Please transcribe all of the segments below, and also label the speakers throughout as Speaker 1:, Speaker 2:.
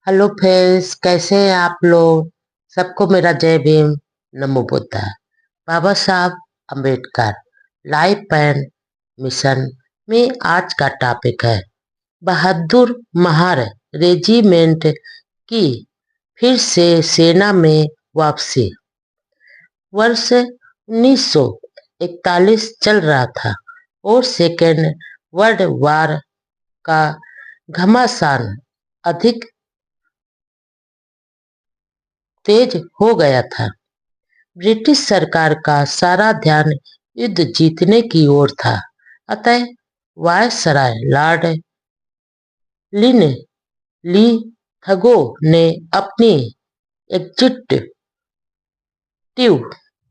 Speaker 1: Hello friends, कैसे हैं आप लोग। सबको मेरा जय भीम, नमो बुद्धा। बाबा Saheb Ambedkar life and mission में आज का टॉपिक है बहादुर महार रेजिमेंट की फिर से सेना में वापसी। वर्ष 1941 चल रहा था और सेकेंड वर्ल्ड वार का घमासान अधिक तेज हो गया था। ब्रिटिश सरकार का सारा ध्यान युद्ध जीतने की ओर था। अतः वायसराय लॉर्ड लिन ली थगो ने अपनी एग्जीक्यूटिव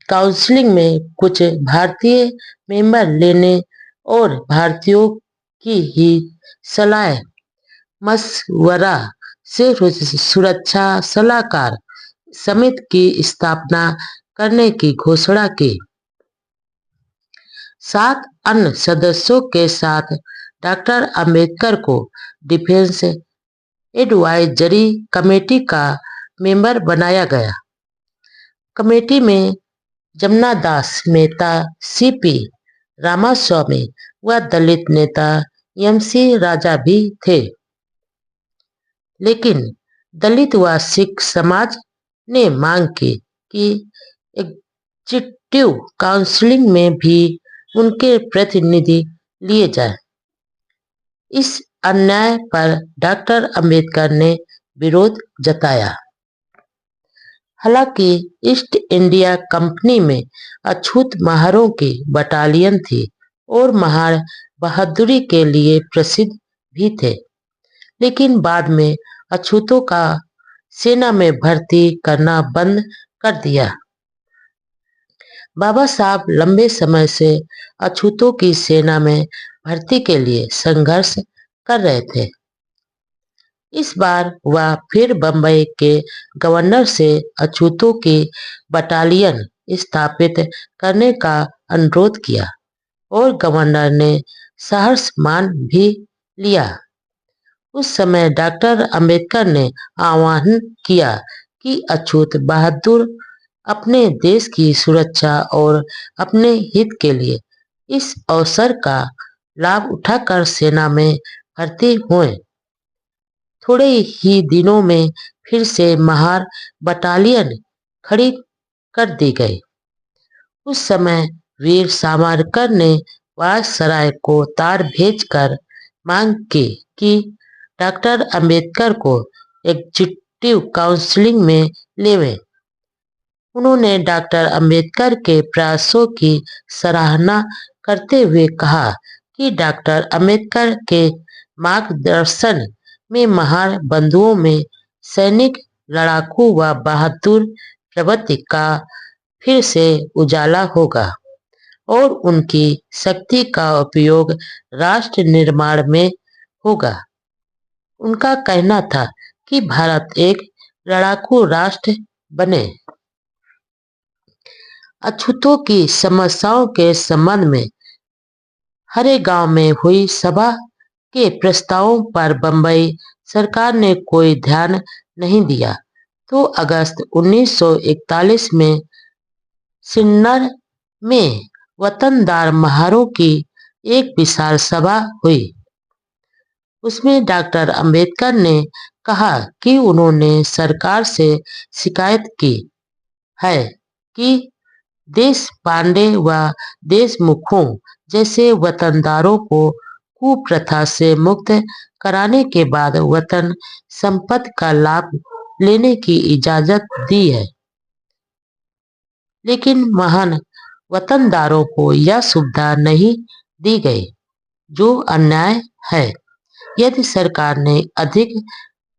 Speaker 1: काउंसिलिंग में कुछ भारतीय मेंबर लेने और भारतीयों की ही सलाह मशवरा से सुरक्षा सलाहकार समिति की स्थापना करने की घोषणा की। 7 अन्य सदस्यों के साथ डॉक्टर अंबेडकर को डिफेंस एडवाइजरी कमेटी का मेंबर बनाया गया। कमेटी में जमनादास मेहता, सीपी रामास्वामी व दलित नेता एमसी राजा भी थे। लेकिन दलित व सिख समाज ने मांग की कि एग्जीक्यूटिव काउंसिलिंग में भी उनके प्रतिनिधि लिए जाएं। इस अन्याय पर डॉक्टर अंबेडकर ने विरोध जताया। हालांकि ईस्ट इंडिया कंपनी में अछूत महारों की बटालियन थी और महार बहादुरी के लिए प्रसिद्ध भी थे, लेकिन बाद में अछूतों का सेना में भर्ती करना बंद कर दिया। बाबा साहब लंबे समय से अछूतों की सेना में भर्ती के लिए संघर्ष कर रहे थे। इस बार वह फिर बंबई के गवर्नर से अछूतों की बटालियन स्थापित करने का अनुरोध किया और गवर्नर ने सहर्ष मान भी लिया। उस समय डॉक्टर अंबेडकर ने आह्वान किया कि अछूत बहादुर अपने देश की सुरक्षा और अपने हित के लिए इस अवसर का लाभ उठाकर सेना में भर्ती हुए। थोड़े ही दिनों में फिर से महार बटालियन खड़ी कर दी गई। उस समय वीर सावरकर ने वायसराय को तार भेजकर मांग की कि डॉक्टर अंबेडकर को एग्जीक्यूटिव काउंसिलिंग में लेवें। उन्होंने डॉक्टर अंबेडकर के प्रयासों की सराहना करते हुए कहा कि डॉक्टर अंबेडकर के मार्गदर्शन में महार बंधुओं में सैनिक, लड़ाकू व बहादुर प्रवृत्ति का फिर से उजाला होगा और उनकी शक्ति का उपयोग राष्ट्र निर्माण में होगा। उनका कहना था कि भारत एक लड़ाकू राष्ट्र बने। अछूतों की समस्याओं के संबंध में हरे गांव में हुई सभा के प्रस्तावों पर बंबई सरकार ने कोई ध्यान नहीं दिया, तो अगस्त 1941 में सिन्नर में वतनदार महारों की एक विशाल सभा हुई। उसमें डॉक्टर अंबेडकर ने कहा कि उन्होंने सरकार से शिकायत की है कि देश पांडे व देशमुखों जैसे वतनदारों को कुप्रथा से मुक्त कराने के बाद वतन संपत्ति का लाभ लेने की इजाजत दी है, लेकिन महान वतनदारों को यह सुविधा नहीं दी गई, जो अन्याय है। यदि सरकार ने अधिक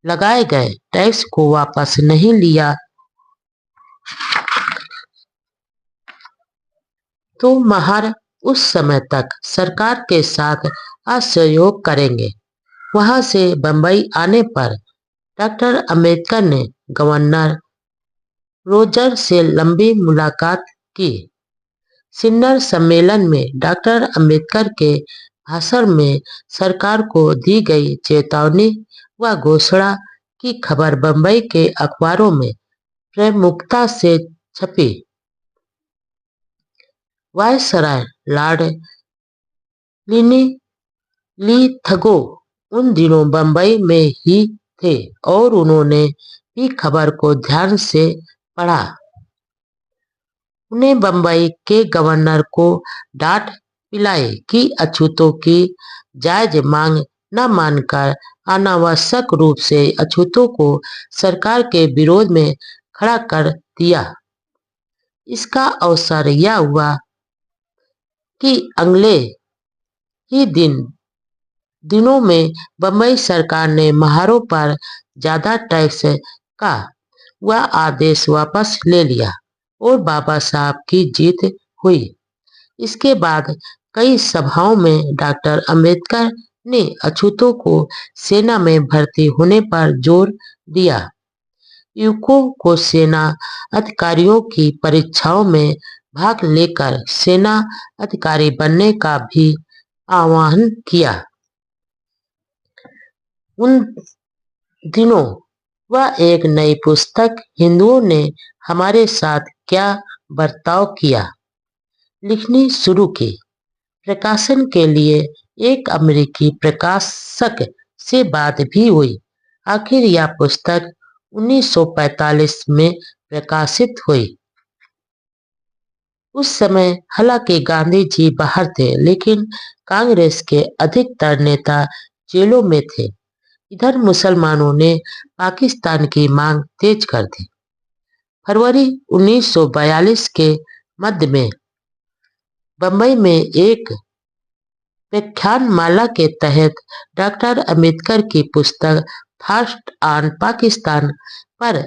Speaker 1: लगाए गए टैक्स को वापस नहीं लिया तो महार उस समय तक सरकार के साथ असहयोग करेंगे। वहां से बंबई आने पर डॉक्टर अंबेडकर ने गवर्नर रोजर से लंबी मुलाकात की। सिन्नर सम्मेलन में डॉक्टर अंबेडकर के भाषण में सरकार को दी गई चेतावनी व घोषणा की खबर बंबई के अखबारों में प्रमुखता से छपी। वायसराय लॉर्ड लिथगो उन दिनों बंबई में ही थे और उन्होंने भी खबर को ध्यान से पढ़ा। उन्हें बंबई के गवर्नर को डांट पिलाई कि अछूतों की जायज मांग न मानकर अनावश्यक रूप से अछूतों को सरकार के विरोध में खड़ा कर दिया। इसका अवसर यह हुआ कि अगले ही दिनों में बंबई सरकार ने महारों पर ज्यादा टैक्स का वह आदेश वापस ले लिया और बाबा साहब की जीत हुई। इसके बाद कई सभाओं में डॉक्टर अंबेडकर ने अछूतों को सेना में भर्ती होने पर जोर दिया। युवकों को सेना अधिकारियों की परीक्षाओं में भाग लेकर सेना अधिकारी बनने का भी आह्वान किया। उन दिनों वह एक नई पुस्तक हिंदुओं ने हमारे साथ क्या बर्ताव किया लिखनी शुरू की। प्रकाशन के लिए एक अमेरिकी प्रकाशक से बात भी हुई। आखिर यह पुस्तक 1945 में प्रकाशित हुई। उस समय हालांकि गांधी जी बाहर थे, लेकिन कांग्रेस के अधिकतर नेता जेलों में थे। इधर मुसलमानों ने पाकिस्तान की मांग तेज कर दी। फरवरी 1942 के मध्य में बंबई में एक व्याख्यानमाला के तहत डॉक्टर अंबेडकर की पुस्तक फास्ट ऑन पाकिस्तान पर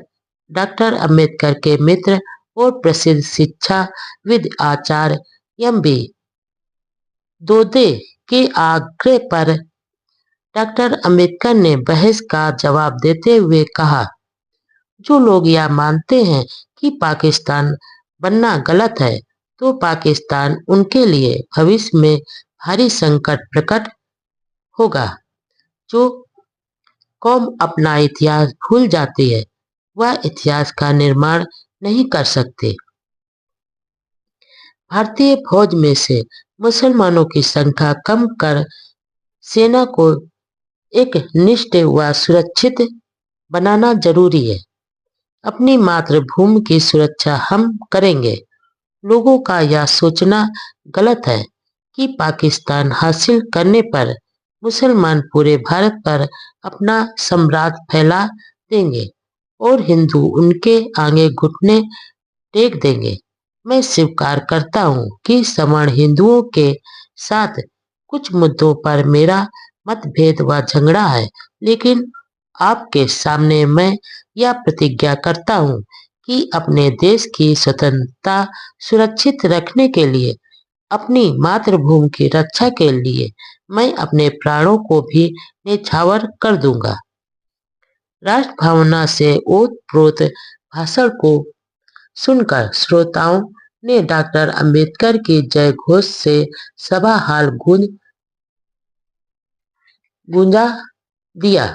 Speaker 1: डॉक्टर अंबेडकर के मित्र और प्रसिद्ध शिक्षाविद आचार्य एम.बी. दोदे के आग्रह पर डॉक्टर अंबेडकर ने बहस का जवाब देते हुए कहा, जो लोग यह मानते हैं कि पाकिस्तान बनना गलत है, तो पाकिस्तान उनके लिए भविष्य में भारी संकट प्रकट होगा। जो कौम अपना इतिहास भूल जाती है, वह इतिहास का निर्माण नहीं कर सकती। भारतीय फौज में से मुसलमानों की संख्या कम कर सेना को एक निष्ठ व सुरक्षित बनाना जरूरी है। अपनी मातृभूमि की सुरक्षा हम करेंगे। लोगों का यह सोचना गलत है कि पाकिस्तान हासिल करने पर मुसलमान पूरे भारत पर अपना साम्राज्य फैला देंगे और हिंदू उनके आगे घुटने टेक देंगे। मैं स्वीकार करता हूँ कि सवर्ण हिंदुओं के साथ कुछ मुद्दों पर मेरा मतभेद व झगड़ा है, लेकिन आपके सामने मैं यह प्रतिज्ञा करता हूँ कि अपने देश की स्वतंत्रता सुरक्षित रखने के लिए, अपनी मातृभूमि की रक्षा के लिए मैं अपने प्राणों को भी न्यौछावर कर दूंगा। राष्ट्रभावना से ओतप्रोत भाषण को सुनकर श्रोताओं ने डॉक्टर अंबेडकर की जय घोष से सभा हाल गूंजा दिया।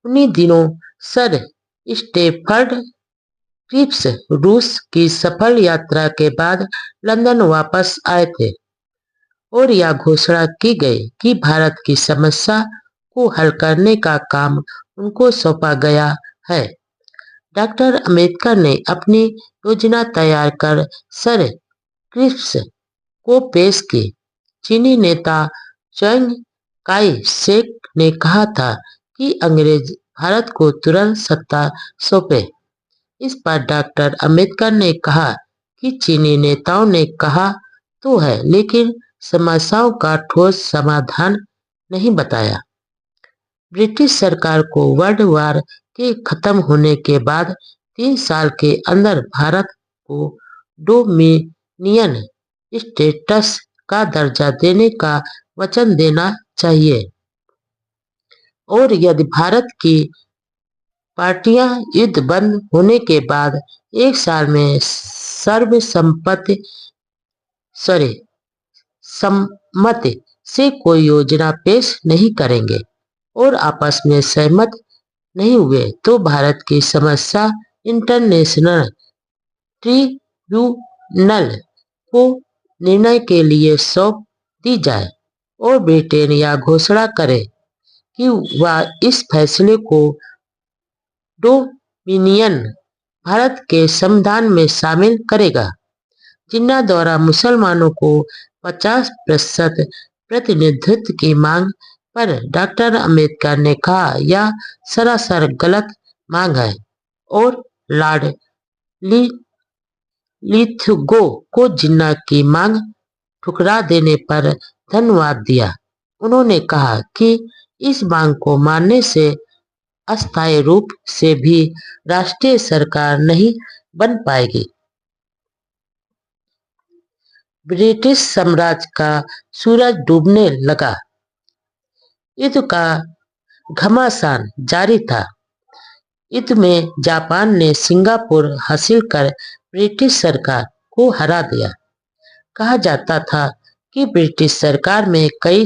Speaker 1: उन्हीं दिनों सर स्टेफर्ड क्रिप्स रूस की सफल यात्रा के बाद लंदन वापस आए थे और यह घोषणा की गई कि भारत की समस्या को हल करने का काम उनको सौंपा गया है। डॉक्टर अंबेडकर ने अपनी योजना तैयार कर सर क्रिप्स को पेश की। चीनी नेता च्यांग काई शेक ने कहा था कि अंग्रेज भारत को तुरंत सत्ता सौंपे। इस पर डॉक्टर अंबेडकर ने कहा कि चीनी नेताओं ने कहा तो है, लेकिन समस्याओं का ठोस समाधान नहीं बताया। ब्रिटिश सरकार को वर्ल्ड वार के खत्म होने के बाद 3 साल के अंदर भारत को डोमिनियन स्टेटस का दर्जा देने का वचन देना चाहिए और यदि भारत की पार्टियां युद्ध बंद होने के बाद 1 साल में सम्मति से कोई योजना पेश नहीं करेंगे और आपस में सहमत नहीं हुए तो भारत की समस्या इंटरनेशनल ट्रिब्यूनल को निर्णय के लिए सौंप दी जाए और ब्रिटेन यह घोषणा करे कि वह इस फैसले को डोमिनियन भारत के संविधान में शामिल करेगा। जिन्ना द्वारा मुसलमानों को 50% प्रतिनिधित्व की मांग पर डॉक्टर अम्बेडकर ने कहा यह सरासर गलत मांग है और लॉर्ड लिथगो को जिन्ना की मांग ठुकरा देने पर धन्यवाद दिया। उन्होंने कहा कि इस मांग को मानने से अस्थायी रूप से भी राष्ट्रीय सरकार नहीं बन पाएगी। ब्रिटिश साम्राज्य का सूरज डूबने लगा। युद्ध का घमासान जारी था। युद्ध में जापान ने सिंगापुर हासिल कर ब्रिटिश सरकार को हरा दिया। कहा जाता था कि ब्रिटिश सरकार में कभी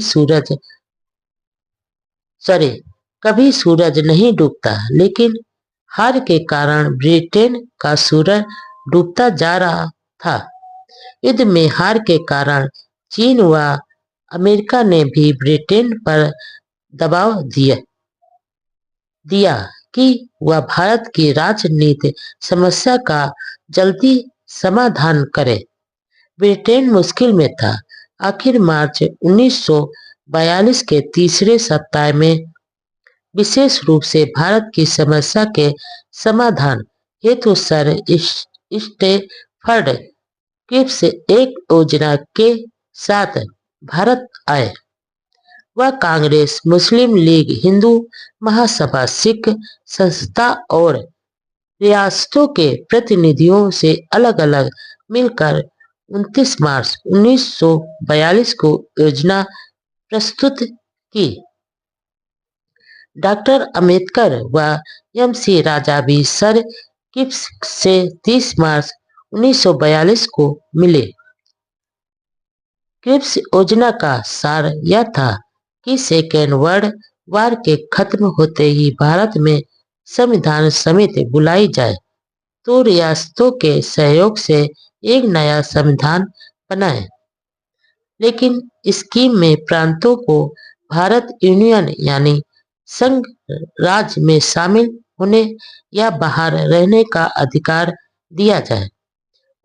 Speaker 1: सूरज नहीं डूबता, लेकिन हार के कारण ब्रिटेन का सूरज डूबता जा रहा था। युद्ध में हार के कारण चीन व अमेरिका ने भी ब्रिटेन पर दबाव दिया कि वह भारत की राजनीतिक समस्या का जल्दी समाधान करे। ब्रिटेन मुश्किल में था। आखिर मार्च 1942 के तीसरे सप्ताह में विशेष रूप से भारत की समस्या के समाधान हेतु सर स्टेफर्ड क्रिप्स एक योजना के साथ भारत आए। वह कांग्रेस, मुस्लिम लीग, हिंदू महासभा, सिख संस्था और रियासतों के प्रतिनिधियों से अलग अलग मिलकर 29 मार्च 1942 को योजना प्रस्तुत की। डॉक्टर अम्बेडकर व एम.सी. राजा भी सर क्रिप्स से 30 मार्च 1942 को मिले। क्रिप्स योजना का सार यह था कि सेकेंड वर्ल्ड वार के खत्म होते ही भारत में संविधान समिति बुलाई जाए तो रियासतों के सहयोग से एक नया संविधान बनाए। लेकिन स्कीम में प्रांतों को भारत यूनियन यानी संघ राज्य में शामिल होने या बाहर रहने का अधिकार दिया जाए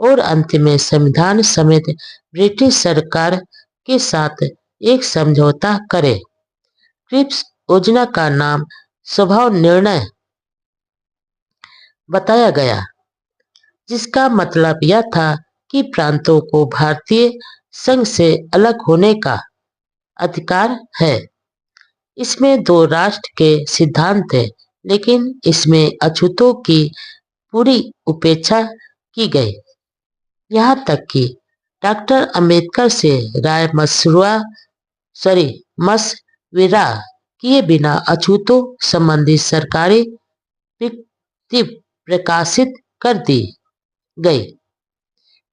Speaker 1: और अंत में संविधान समेत ब्रिटिश सरकार के साथ एक समझौता करे। क्रिप्स योजना का नाम स्वभाव निर्णय बताया गया, जिसका मतलब यह था कि प्रांतों को भारतीय संघ से अलग होने का अधिकार है। इसमें दो राष्ट्र के सिद्धांत थे, लेकिन इसमें अछूतों की पूरी उपेक्षा की गई। यहाँ तक कि डॉक्टर अम्बेडकर से राय मशविरा किए बिना अछूतों संबंधी सरकारी विज्ञप्ति प्रकाशित कर दी गई।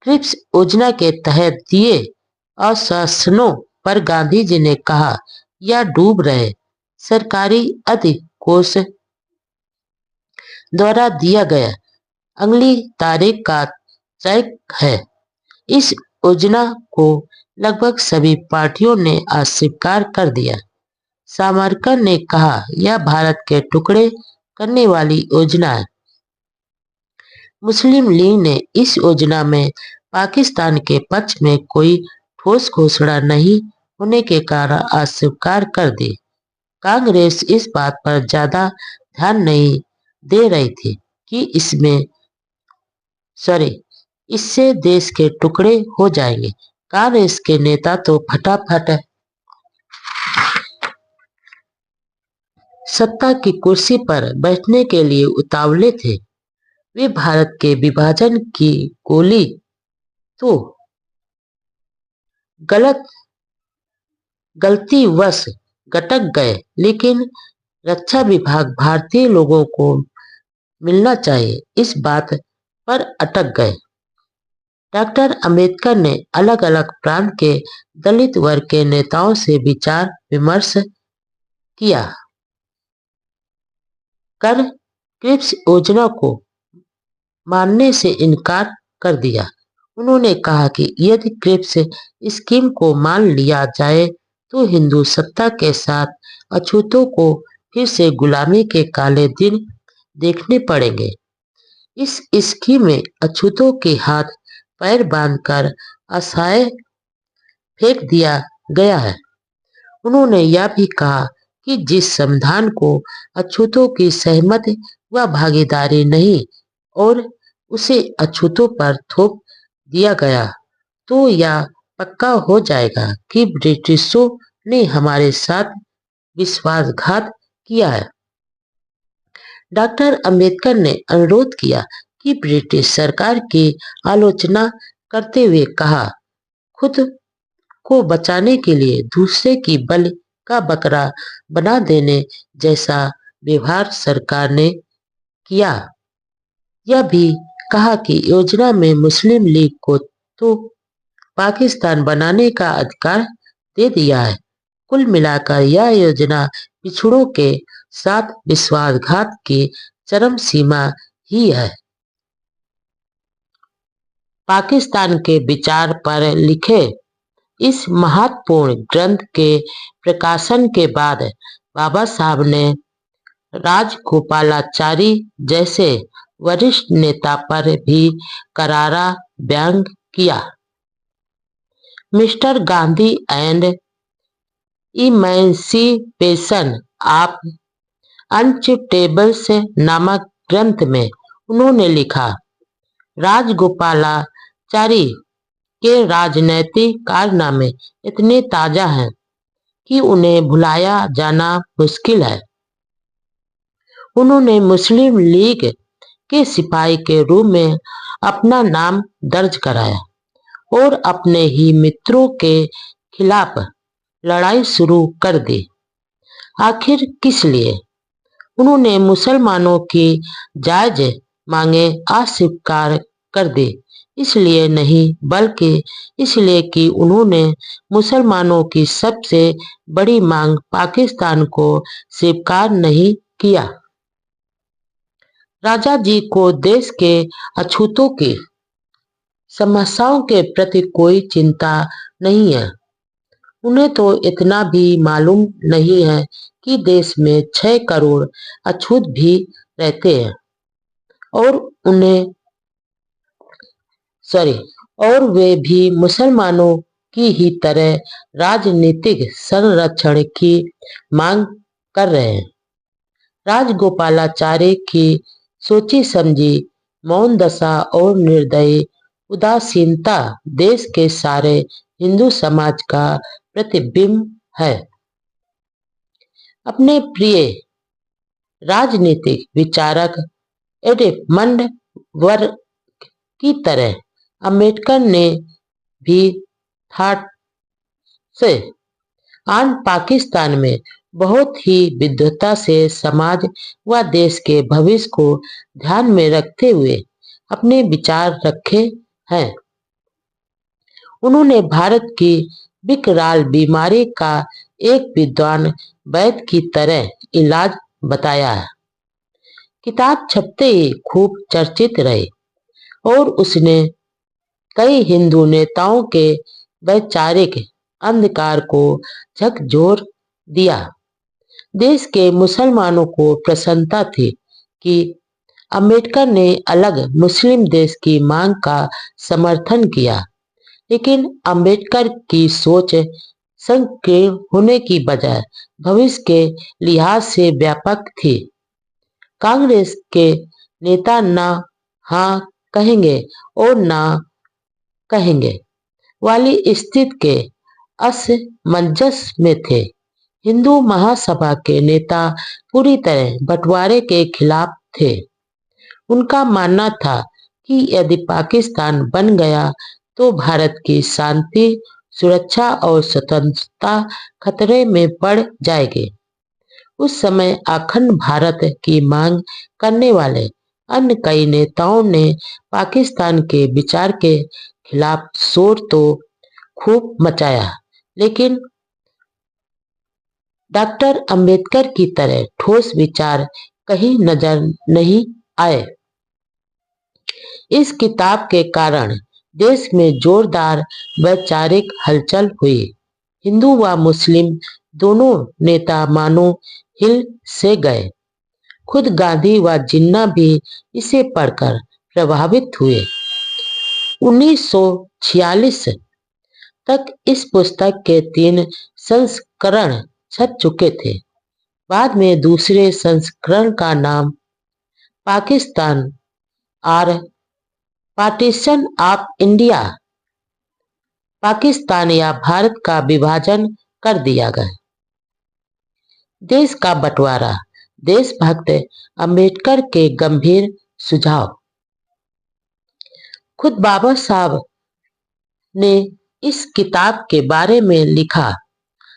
Speaker 1: क्रिप्स योजना के तहत दिए आश्वासनों पर गांधी जी ने कहा यह डूब रहे सरकारी अधिकोष द्वारा दिया गया अगली तारीख का चेक है। इस योजना को लगभग सभी पार्टियों ने अस्वीकार कर दिया। सावरकर ने कहा यह भारत के टुकड़े करने वाली योजना है। मुस्लिम लीग ने इस योजना में पाकिस्तान के पक्ष में कोई ठोस घोषणा नहीं होने के कारण अस्वीकार कर दी। कांग्रेस इस बात पर ज्यादा ध्यान नहीं दे रही थी कि इससे देश के टुकड़े हो जाएंगे। कांग्रेस के नेता तो फटाफट सत्ता की कुर्सी पर बैठने के लिए उतावले थे। वे भारत के विभाजन की गोली तो गलतीवश गटक गए, लेकिन रक्षा विभाग भारतीय लोगों को मिलना चाहिए इस बात पर अटक गए। डॉक्टर अम्बेडकर ने अलग अलग प्रांत के दलित वर्ग के नेताओं से विचार विमर्श किया। कर क्रिप्स योजना को मानने से इनकार कर दिया। उन्होंने कहा कि यदि क्रिप्स स्कीम को मान लिया जाए तो हिंदू सत्ता के साथ अछूतों को फिर से गुलामी के काले दिन देखने पड़ेंगे। इस स्कीम में अछूतों के हाथ पैर बांधकर असहाय फेंक दिया गया है। उन्होंने यह भी कहा कि जिस संविधान को अछूतों की सहमति व भागीदारी नहीं और उसे अछूतों पर थोप दिया गया तो यह पक्का हो जाएगा कि ब्रिटिशों ने हमारे साथ विश्वासघात किया है। डॉक्टर अंबेडकर ने अनुरोध किया कि ब्रिटिश सरकार की आलोचना करते हुए कहा, खुद को बचाने के लिए दूसरे की बलि का बकरा बना देने जैसा व्यवहार सरकार ने किया। यह भी कहा कि योजना में मुस्लिम लीग को तो पाकिस्तान बनाने का अधिकार दे दिया है। कुल मिलाकर यह योजना पिछड़ों के साथ विश्वासघात की चरम सीमा ही है। पाकिस्तान के विचार पर लिखे इस महत्वपूर्ण ग्रंथ के प्रकाशन के बाद बाबा साहब ने राजगोपालाचारी जैसे वरिष्ठ नेता पर भी करारा व्यंग किया। Mister Gandhi and emancipation of untouchables नामक ग्रंथ में उन्होंने लिखा, राजगोपालाचारी के राजनैतिक कारनामे इतने ताजा हैं कि उन्हें भुलाया जाना मुश्किल है। उन्होंने मुस्लिम लीग के सिपाही के रूप में अपना नाम दर्ज कराया और अपने ही मित्रों के खिलाफ लड़ाई शुरू कर दी। आखिर किस लिए? उन्होंने मुसलमानों की जायज मांगे अस्वीकार कर दी। इसलिए नहीं बल्कि इसलिए कि उन्होंने मुसलमानों की सबसे बड़ी मांग पाकिस्तान को स्वीकार नहीं किया। राजा जी को देश के अछूतों की समस्याओं के प्रति कोई चिंता नहीं है। उन्हें तो इतना भी मालूम नहीं है कि देश में 6 करोड़ अछूत भी रहते हैं और वे भी मुसलमानों की ही तरह राजनीतिक संरक्षण की मांग कर रहे हैं। राजगोपालाचारी की सोची समझी मौन दशा और निर्दयी उदासीनता देश के सारे हिंदू समाज का प्रतिबिंब है। अपने प्रिय राजनीतिक विचारक एडमंड बर्क की तरह अंबेडकर ने भी थाट से आन पाकिस्तान में बहुत ही विद्वता से समाज व देश के भविष्य को ध्यान में रखते हुए अपने विचार रखे हैं। उन्होंने भारत की विकराल बीमारी का एक विद्वान वैद्य की तरह इलाज बताया है। किताब छपते ही खूब चर्चित रही और उसने कई हिंदू नेताओं के वैचारिक अंधकार को झकझोर दिया। देश के मुसलमानों को प्रसन्नता थी कि अंबेडकर ने अलग मुस्लिम देश की मांग का समर्थन किया, लेकिन अंबेडकर की सोच संकीर्ण होने की बजाय भविष्य के लिहाज से व्यापक थी। कांग्रेस के नेता न हाँ कहेंगे और न कहेंगे वाली स्थिति के असमंजस में थे। हिंदू महासभा के नेता पूरी तरह बंटवारे के खिलाफ थे। उनका मानना था कि यदि पाकिस्तान बन गया तो भारत की शांति, सुरक्षा और स्वतंत्रता खतरे में पड़ जाएगी। उस समय अखंड भारत की मांग करने वाले अन्य कई नेताओं ने पाकिस्तान के विचार के खिलाफ शोर तो खूब मचाया, लेकिन डॉक्टर अंबेडकर की तरह ठोस विचार कहीं नजर नहीं आए। इस किताब के कारण देश में जोरदार वैचारिक हलचल हुई। हिंदू व मुस्लिम दोनों नेता मानो हिल से गए। खुद गांधी व जिन्ना भी इसे पढ़कर प्रभावित हुए। 1946 तक इस पुस्तक के 3 संस्करण छप चुके थे। बाद में दूसरे संस्करण का नाम पाकिस्तान और पार्टीशन ऑफ इंडिया, पाकिस्तान या भारत का विभाजन कर दिया गया। देश का बंटवारा, देशभक्त अंबेडकर के गंभीर सुझाव। खुद बाबा साहब ने इस किताब के बारे में लिखा,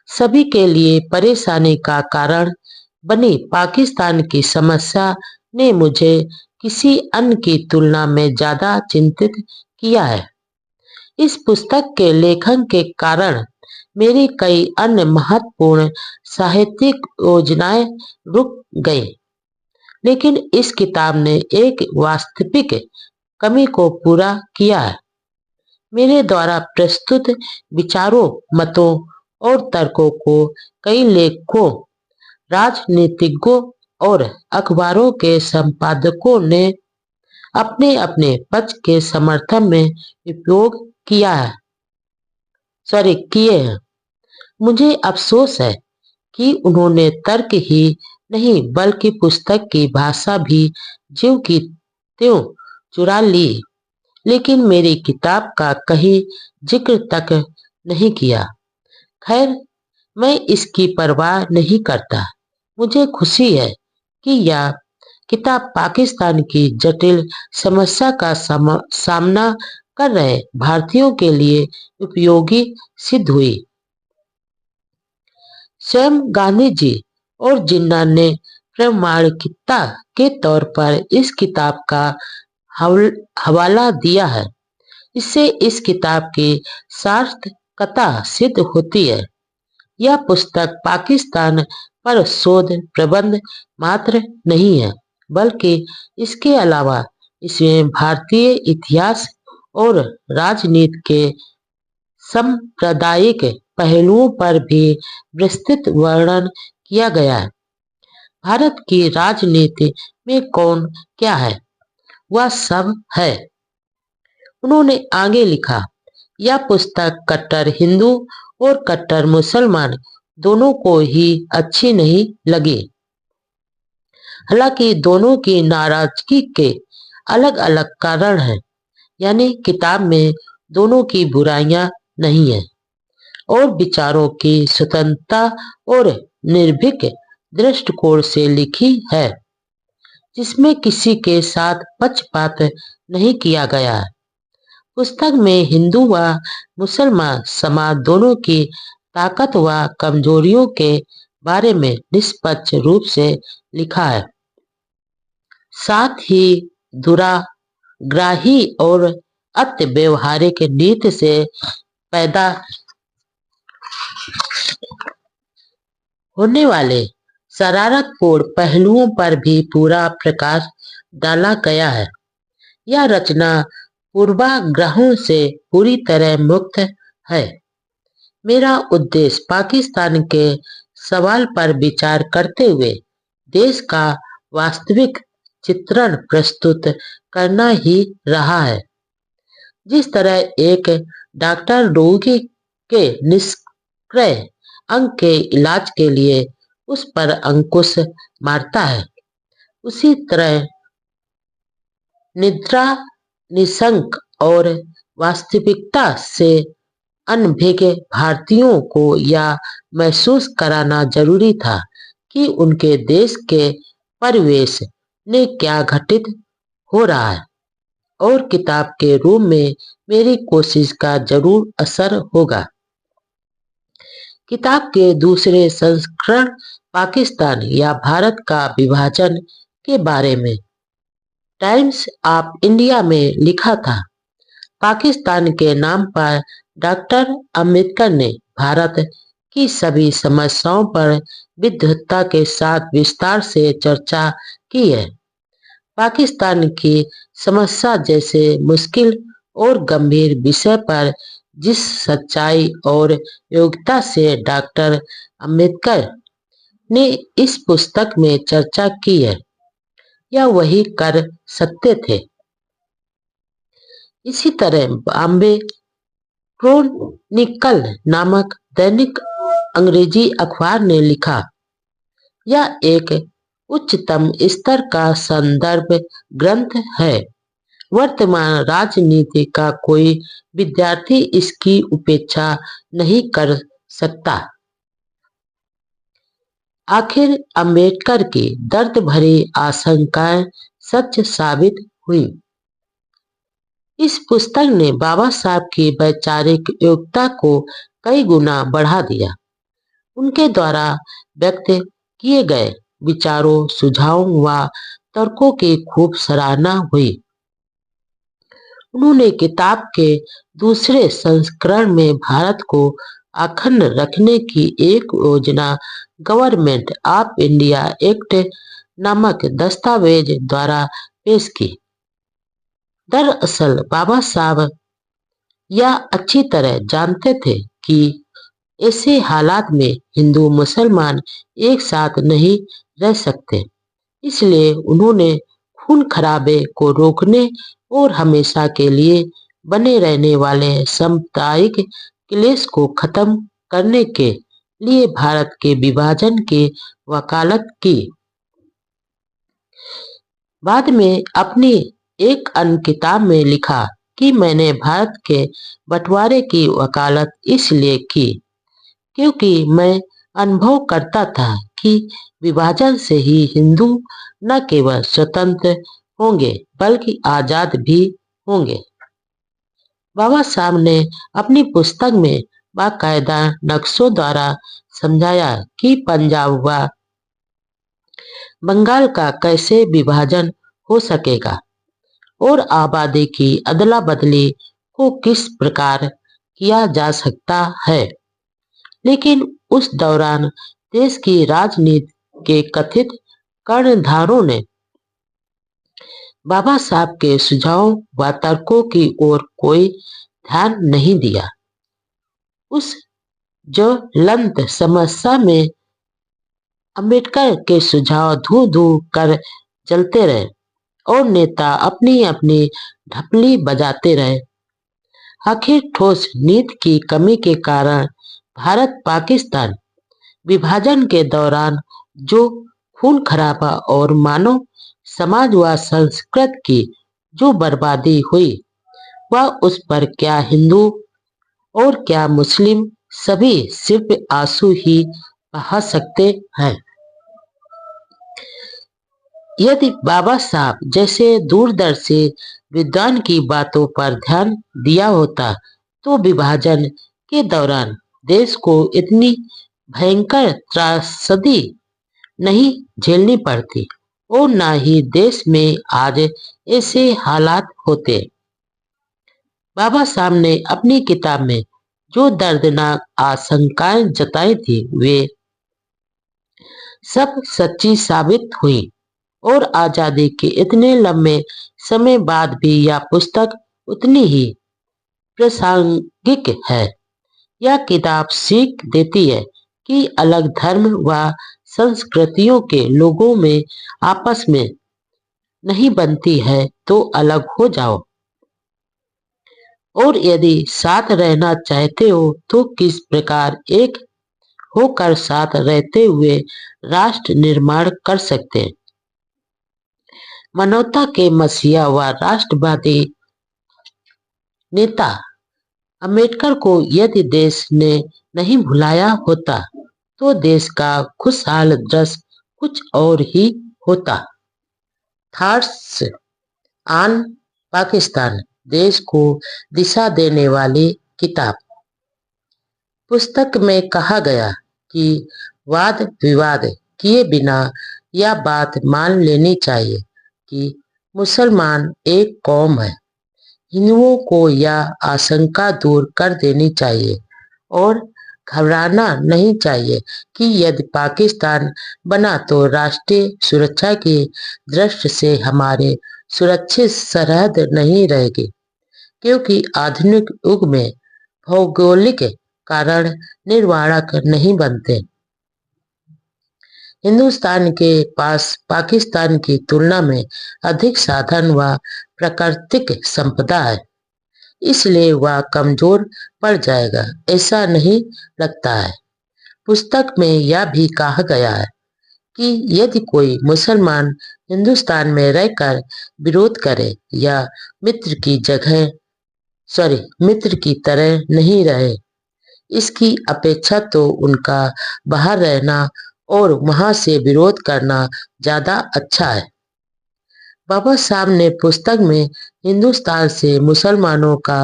Speaker 1: सभी के लिए परेशानी का कारण बनी पाकिस्तान की समस्या ने मुझे किसी अन्य की तुलना में ज्यादा चिंतित किया है। इस पुस्तक के लेखन के कारण मेरी कई अन्य महत्वपूर्ण साहित्यिक योजनाएं रुक गईं, लेकिन इस किताब ने एक वास्तविक कमी को पूरा किया है। मेरे द्वारा प्रस्तुत विचारों, मतों और तर्कों को कई लेखकों, राजनीतिज्ञों और अखबारों के संपादकों ने अपने अपने पक्ष के समर्थन में उपयोग किए हैं। मुझे अफसोस है कि उन्होंने तर्क ही नहीं बल्कि पुस्तक की भाषा भी ज्यों की त्यों चुरा ली, लेकिन मेरी किताब का कहीं जिक्र तक नहीं किया। खैर, मैं इसकी परवाह नहीं करता। मुझे खुशी है कि यह किताब पाकिस्तान की जटिल समस्या का सामना कर रहे भारतीयों के लिए उपयोगी सिद्ध हुई। स्वयं गांधी जी और जिन्ना ने प्रामाणिकता के तौर पर इस किताब का हवाला दिया है। इससे इस किताब की सार्थकता सिद्ध होती है। यह पुस्तक पाकिस्तान पर शोध प्रबंध मात्र नहीं है, बल्कि इसके अलावा इसमें भारतीय इतिहास और राजनीति के सांप्रदायिक पहलुओं पर भी विस्तृत वर्णन किया गया है। भारत की राजनीति में कौन क्या है, वह सब है। उन्होंने आगे लिखा, यह पुस्तक कट्टर हिंदू और कट्टर मुसलमान दोनों को ही अच्छी नहीं लगी। हालांकि दोनों की नाराजगी के अलग अलग कारण हैं, यानी किताब में दोनों की बुराइयां नहीं है और विचारों की स्वतंत्रता और निर्भीक दृष्टिकोण से लिखी है, जिसमें किसी के साथ पक्षपात नहीं किया गया है। पुस्तक में हिंदू व मुसलमान समाज दोनों की ताकत व कमजोरियों के बारे में निष्पक्ष रूप से लिखा है। साथ ही दुराग्राही और अति व्यवहारिक नीति से पैदा होने वाले शरारतपूर्ण पहलुओं पर भी पूरा प्रकाश डाला गया है। यह रचना पूर्वाग्रहों से पूरी तरह मुक्त है। मेरा उद्देश्य पाकिस्तान के सवाल पर विचार करते हुए देश का वास्तविक चित्रण प्रस्तुत करना ही रहा है। जिस तरह एक डॉक्टर रोगी के निष्क्रिय अंग के इलाज के लिए उस पर अंकुश मारता है, उसी तरह निद्रा, निशंक और वास्तविकता से अनभिज्ञ भारतीयों को यह महसूस कराना जरूरी था कि उनके देश के परिवेश में क्या घटित हो रहा है, और किताब के रूप में मेरी कोशिश का जरूर असर होगा। किताब के दूसरे संस्करण पाकिस्तान या भारत का विभाजन के बारे में टाइम्स ऑफ इंडिया में लिखा था, पाकिस्तान के नाम पर डॉक्टर अंबेडकर ने भारत की सभी समस्याओं पर विद्वता के साथ विस्तार से चर्चा की है। पाकिस्तान की समस्या जैसे मुश्किल और गंभीर विषय पर जिस सच्चाई और योग्यता से डॉक्टर अंबेडकर ने इस पुस्तक में चर्चा की है, यह वही कर सकते थे। इसी तरह बॉम्बे क्रॉनिकल नामक दैनिक अंग्रेजी अखबार ने लिखा, यह एक उच्चतम स्तर का संदर्भ ग्रंथ है। वर्तमान राजनीति का कोई विद्यार्थी इसकी उपेक्षा नहीं कर सकता। आखिर अंबेडकर की दर्द भरी आशंकाएं सच साबित हुई। इस पुस्तक ने बाबा साहब की वैचारिक योग्यता को कई गुना बढ़ा दिया। उनके द्वारा व्यक्त किए गए विचारों, सुझावों व तर्कों की खूब सराहना हुई। उन्होंने किताब के दूसरे संस्करण में भारत को अखंड रखने की एक योजना गवर्नमेंट ऑफ इंडिया एक्ट नामक दस्तावेज द्वारा पेश की। दरअसल बाबा साहब यह अच्छी तरह जानते थे कि ऐसे हालात में हिंदू मुसलमान एक साथ नहीं रह सकते। इसलिए उन्होंने खून खराबे को रोकने और हमेशा के लिए बने रहने वाले सांप्रदायिक क्लेश को खत्म करने के लिए भारत के विभाजन की वकालत की। बाद में अपनी एक अन्य किताब में लिखा कि मैंने भारत के बंटवारे की वकालत इसलिए की क्योंकि मैं अनुभव करता था कि विभाजन से ही हिंदू न केवल स्वतंत्र होंगे बल्कि आजाद भी होंगे। बाबा साहब ने अपनी पुस्तक में बाकायदा नक्शों द्वारा समझाया कि पंजाब व बंगाल का कैसे विभाजन हो सकेगा और आबादी की अदला बदली को किस प्रकार किया जा सकता है। लेकिन उस दौरान देश की राजनीति के कथित कर्णधारों ने बाबा साहब के सुझावों व तर्कों की ओर कोई ध्यान नहीं दिया। उस ज्वलंत समस्या में अंबेडकर के सुझाव धू धू कर जलते रहे और नेता अपनी अपनी ढपली बजाते रहे। आखिर ठोस नीति की कमी के कारण भारत पाकिस्तान विभाजन के दौरान जो खून खराबा और मानव समाज व संस्कृति की जो बर्बादी हुई वह उस पर क्या हिंदू और क्या मुस्लिम सभी सिर्फ आंसू ही बहा सकते हैं। यदि बाबा साहब जैसे दूरदर्शी विद्वान की बातों पर ध्यान दिया होता तो विभाजन के दौरान देश को इतनी भयंकर त्रासदी नहीं झेलनी पड़ती और न ही देश में आज ऐसे हालात होते। बाबा साहब ने अपनी किताब में जो दर्दनाक आशंकाएं जताई थी वे सब सच्ची साबित हुई और आजादी के इतने लंबे समय बाद भी यह पुस्तक उतनी ही प्रासंगिक है। यह किताब सीख देती है कि अलग धर्म व संस्कृतियों के लोगों में आपस में नहीं बनती है तो अलग हो जाओ और यदि साथ रहना चाहते हो तो किस प्रकार एक होकर साथ रहते हुए राष्ट्र निर्माण कर सकते हैं। मानवता के मसीहा व राष्ट्रवादी नेता अंबेडकर को यदि देश ने नहीं भुलाया होता तो देश का खुशहाल दृश्य कुछ और ही होता। थॉट्स ऑन पाकिस्तान देश को दिशा देने वाली किताब। पुस्तक में कहा गया कि वाद विवाद किए बिना यह बात मान लेनी चाहिए कि मुसलमान एक कौम है। हिंदुओं को यह आशंका दूर कर देनी चाहिए और घबराना नहीं चाहिए कि यदि पाकिस्तान बना तो राष्ट्रीय सुरक्षा की दृष्टि से हमारे सुरक्षित सरहद नहीं रहेगी, क्योंकि आधुनिक युग में भौगोलिक कारण निर्णायक नहीं बनते। हिंदुस्तान के पास पाकिस्तान की तुलना में अधिक साधन व प्राकृतिक संपदा है, इसलिए वह कमजोर पड़ जाएगा ऐसा नहीं लगता है। पुस्तक में यह भी कहा गया है कि यदि कोई मुसलमान हिंदुस्तान में रहकर विरोध करे या मित्र की जगह मित्र की तरह नहीं रहे, इसकी अपेक्षा तो उनका बाहर रहना और वहां से विरोध करना ज्यादा अच्छा है। बाबा साहब ने पुस्तक में हिंदुस्तान से मुसलमानों का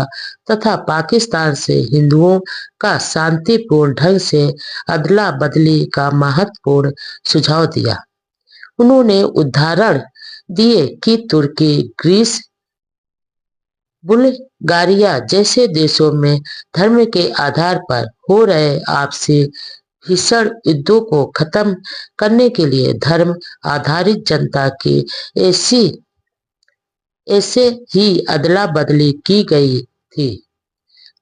Speaker 1: तथा पाकिस्तान से हिंदुओं का शांतिपूर्ण ढंग से अदला बदली का महत्वपूर्ण सुझाव दिया। उन्होंने उदाहरण दिए कि तुर्की, ग्रीस, बुल्गारिया जैसे देशों में धर्म के आधार पर हो रहे आपसी भीषण युद्धों को खत्म करने के लिए धर्म आधारित जनता की ऐसी ऐसे ही अदला बदली की गई थी।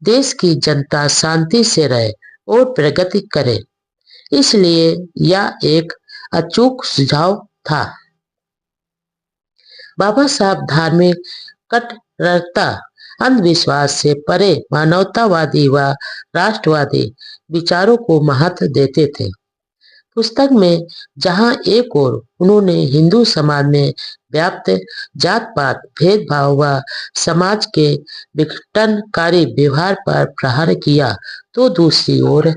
Speaker 1: देश की जनता शांति से रहे और प्रगति करे, इसलिए यह एक अचूक सुझाव था। बाबा साहब धार्मिक कट्टरता, अंधविश्वास से परे मानवतावादी व राष्ट्रवादी विचारों को महत्व देते थे। पुस्तक में जहां एक ओर उन्होंने हिंदू समाज में व्याप्त जात पात भेदभाव व समाज के विघटनकारी व्यवहार पर प्रहार किया, तो दूसरी ओर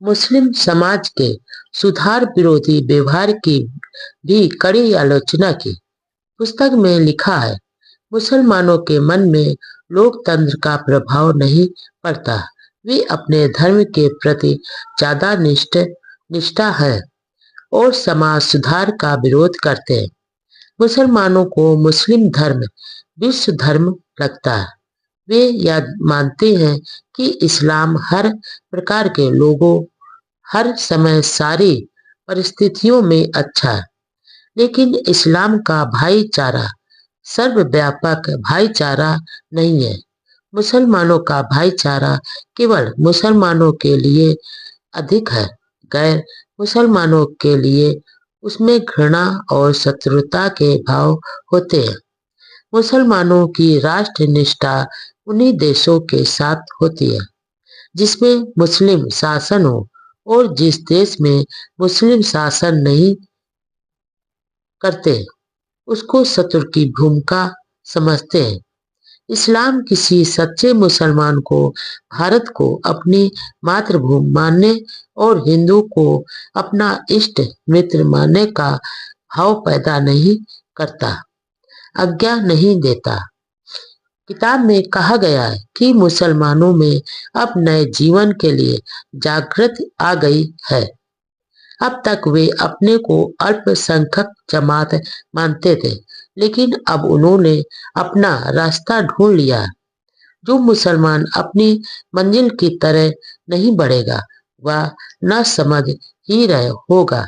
Speaker 1: मुस्लिम समाज के सुधार विरोधी व्यवहार की भी कड़ी आलोचना की। पुस्तक में लिखा है, मुसलमानों के मन में लोकतंत्र का प्रभाव नहीं पड़ता, वे अपने धर्म के प्रति ज्यादा निष्ठा है और समाज सुधार का विरोध करते हैं। मुसलमानों को मुस्लिम धर्म विश्व धर्म लगता है। वे यह मानते हैं कि इस्लाम हर प्रकार के लोगों, हर समय, सारी परिस्थितियों में अच्छा है, लेकिन इस्लाम का भाईचारा सर्वव्यापक भाईचारा नहीं है। मुसलमानों का भाईचारा केवल मुसलमानों के लिए अधिक है, गैर मुसलमानों के लिए उसमें घृणा और शत्रुता के भाव होते हैं। मुसलमानों की राष्ट्र निष्ठा उन्हीं देशों के साथ होती है जिसमें मुस्लिम शासन हो, और जिस देश में मुस्लिम शासन नहीं करते उसको शत्रु की भूमिका समझते हैं। इस्लाम किसी सच्चे मुसलमान को भारत को अपनी मातृभूमि मानने और हिंदू को अपना इष्ट मित्र मानने का भाव पैदा नहीं करता, आज्ञा नहीं देता। किताब में कहा गया है कि मुसलमानों में अब नए जीवन के लिए जागृति आ गई है। अब तक वे अपने को अल्पसंख्यक जमात मानते थे, लेकिन अब उन्होंने अपना रास्ता ढूंढ लिया। जो मुसलमान अपनी मंजिल की तरह नहीं बढ़ेगा वह न समझ ही रहे होगा।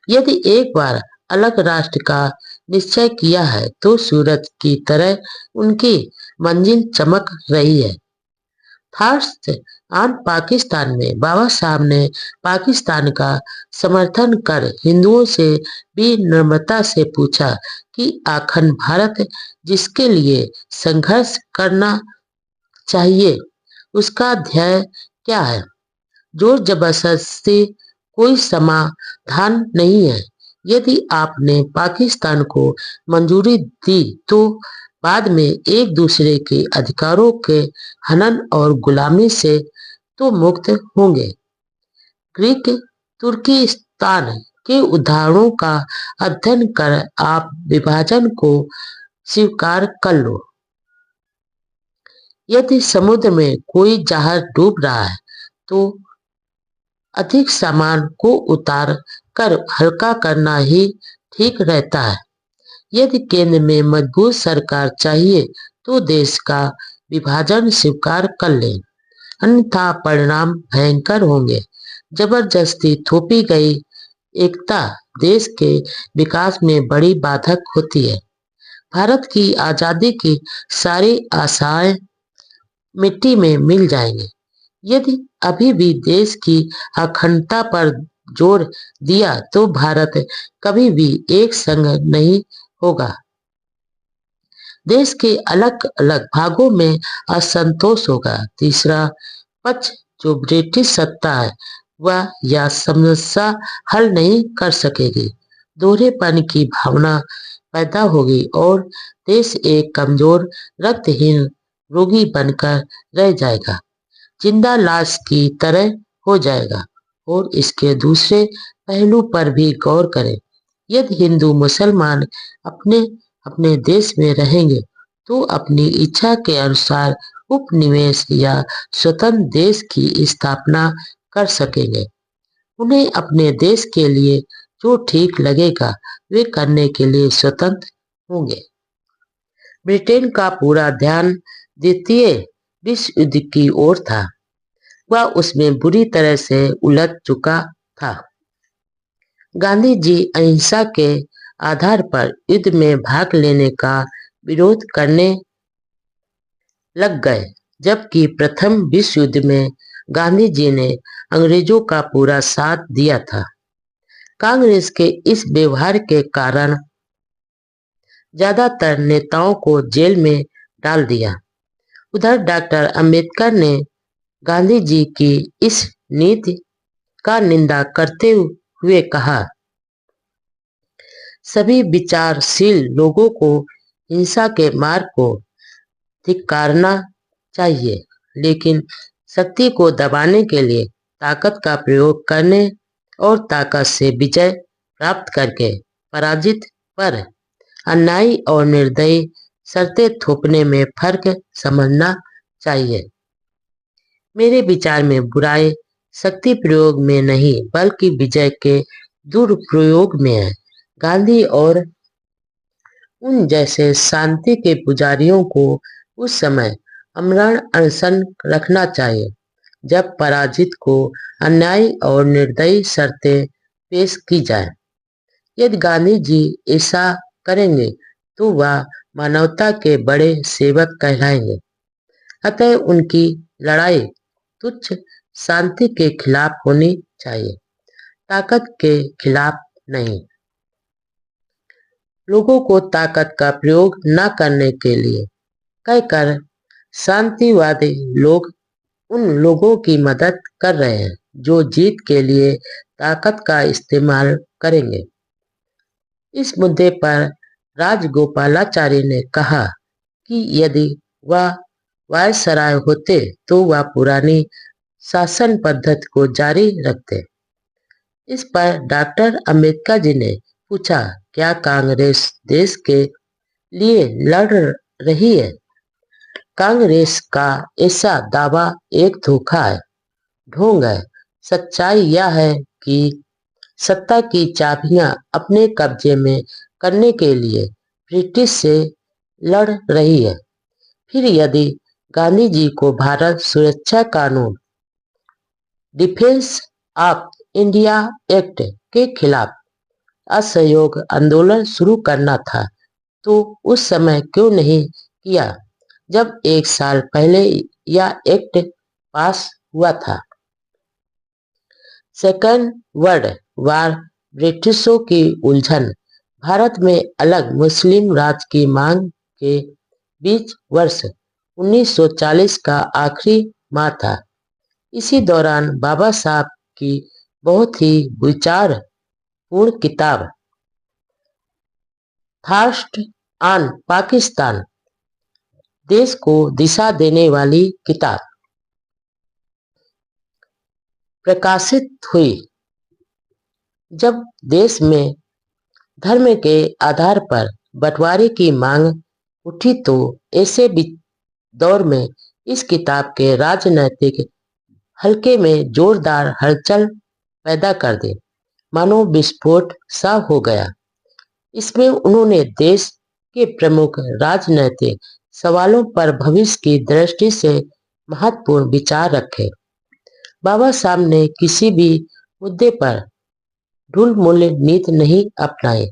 Speaker 1: यदि एक बार अलग राष्ट्र का निश्चय किया है तो सूरज की तरह उनकी मंजिल चमक रही है। थर्स्ट ऑन पाकिस्तान में बाबा साहब ने पाकिस्तान का समर्थन कर हिंदुओं से भी नम्रता से पूछा कि अखंड भारत जिसके लिए संघर्ष करना चाहिए उसका ध्येय क्या है। जोर जबरदस्ती कोई समाधान नहीं है। यदि आपने पाकिस्तान को मंजूरी दी तो बाद में एक दूसरे के अधिकारों के हनन और गुलामी से तो मुक्त होंगे। ग्रीक तुर्किस्तान के उदाहरणों का अध्ययन कर आप विभाजन को स्वीकार कर लो। यदि समुद्र में कोई जहाज डूब रहा है तो अधिक सामान को उतार कर हल्का करना ही ठीक रहता है। यदि केंद्र में मजबूत सरकार चाहिए तो देश का विभाजन स्वीकार कर लें, अन्यथा परिणाम भयंकर होंगे। जबरदस्ती थोपी गई एकता देश के विकास में बड़ी बाधक होती है। भारत की आजादी की सारी आशाएं मिट्टी में मिल जाएंगी यदि अभी भी देश की अखंडता पर जोर दिया तो भारत कभी भी एक संग नहीं होगा। देश के अलग अलग भागों में असंतोष होगा। तीसरा पक्ष जो ब्रिटिश सत्ता है वह यह समस्या हल नहीं कर सकेगी। दोहरेपन की भावना पैदा होगी और देश एक कमजोर रक्तहीन रोगी बनकर रह जाएगा, जिंदा लाश की तरह हो जाएगा। और इसके दूसरे पहलू पर भी गौर करें। यदि हिंदू मुसलमान अपने अपने देश में रहेंगे तो अपनी इच्छा के अनुसार उपनिवेश या स्वतंत्र देश की स्थापना कर सकेंगे। उन्हें अपने देश के लिए जो ठीक लगेगा वे करने के लिए स्वतंत्र होंगे। ब्रिटेन का पूरा ध्यान द्वितीय विश्व युद्ध की ओर था। वह उसमें बुरी तरह से उलझ चुका था। गांधी जी अहिंसा के आधार पर युद्ध में भाग लेने का विरोध करने लग गए, जबकि प्रथम विश्व युद्ध में गांधी जी ने अंग्रेजों का पूरा साथ दिया था। कांग्रेस के इस व्यवहार के कारण ज्यादातर नेताओं को जेल में डाल दिया। उधर डॉक्टर अंबेडकर ने गांधी जी की इस नीति का निंदा करते हुए कहा, सभी विचारशील लोगों को हिंसा के मार्ग को धिक्कारना चाहिए, लेकिन शक्ति को दबाने के लिए ताकत का प्रयोग करने और ताकत से विजय प्राप्त करके पराजित पर अन्यायी और निर्दयी शर्तें थोपने में फर्क समझना चाहिए। मेरे विचार में बुराई शक्ति प्रयोग में नहीं बल्कि विजय के दुरुपयोग में है। गांधी और उन जैसे शांति के पुजारियों को उस समय अमरण अनशन रखना चाहिए जब पराजित को अन्यायी और निर्दयी शर्तें पेश की जाए। यदि गांधी जी ऐसा करेंगे तो वह मानवता के बड़े सेवक कहलाएंगे। अतः उनकी लड़ाई तुच्छ शांति के खिलाफ होनी चाहिए, ताकत के खिलाफ नहीं। लोगों को ताकत का प्रयोग न करने के लिए कहकर शांतिवादी लोग उन लोगों की मदद कर रहे हैं जो जीत के लिए ताकत का इस्तेमाल करेंगे। इस मुद्दे पर राजगोपालाचारी ने कहा कि यदि वह वायसराय होते तो वह पुरानी शासन पद्धति को जारी रखते। इस पर डॉक्टर अंबेडकर जी ने पूछा, क्या कांग्रेस देश के लिए लड़ रही है? कांग्रेस का ऐसा दावा एक धोखा है, ढोंग है। सच्चाई यह है कि सत्ता की चाबियां अपने कब्जे में करने के लिए ब्रिटिश से लड़ रही है। फिर यदि गांधी जी को भारत सुरक्षा कानून डिफेंस ऑफ इंडिया एक्ट के खिलाफ असहयोग आंदोलन शुरू करना था तो उस समय क्यों नहीं किया जब एक साल पहले यह एक्ट पास हुआ था। सेकेंड वर्ल्ड वार, ब्रिटिशों की उलझन, भारत में अलग मुस्लिम राज्य की मांग के बीच वर्ष 1940 का आखिरी माह था। इसी दौरान बाबा साहब की बहुत ही विचारपूर्ण किताब थॉट्स ऑन पाकिस्तान, देश को दिशा देने वाली किताब प्रकाशित हुई। जब देश में धर्म के आधार पर बंटवारे की मांग उठी तो ऐसे दौर में इस किताब के राजनैतिक हल्के में जोरदार हलचल पैदा कर दी, मानो विस्फोट सा हो गया। इसमें उन्होंने देश के प्रमुख राजनैतिक सवालों पर भविष्य की दृष्टि से महत्वपूर्ण विचार रखे। बाबा साहब ने किसी भी मुद्दे पर ढुलमुल नीति नहीं अपनाई।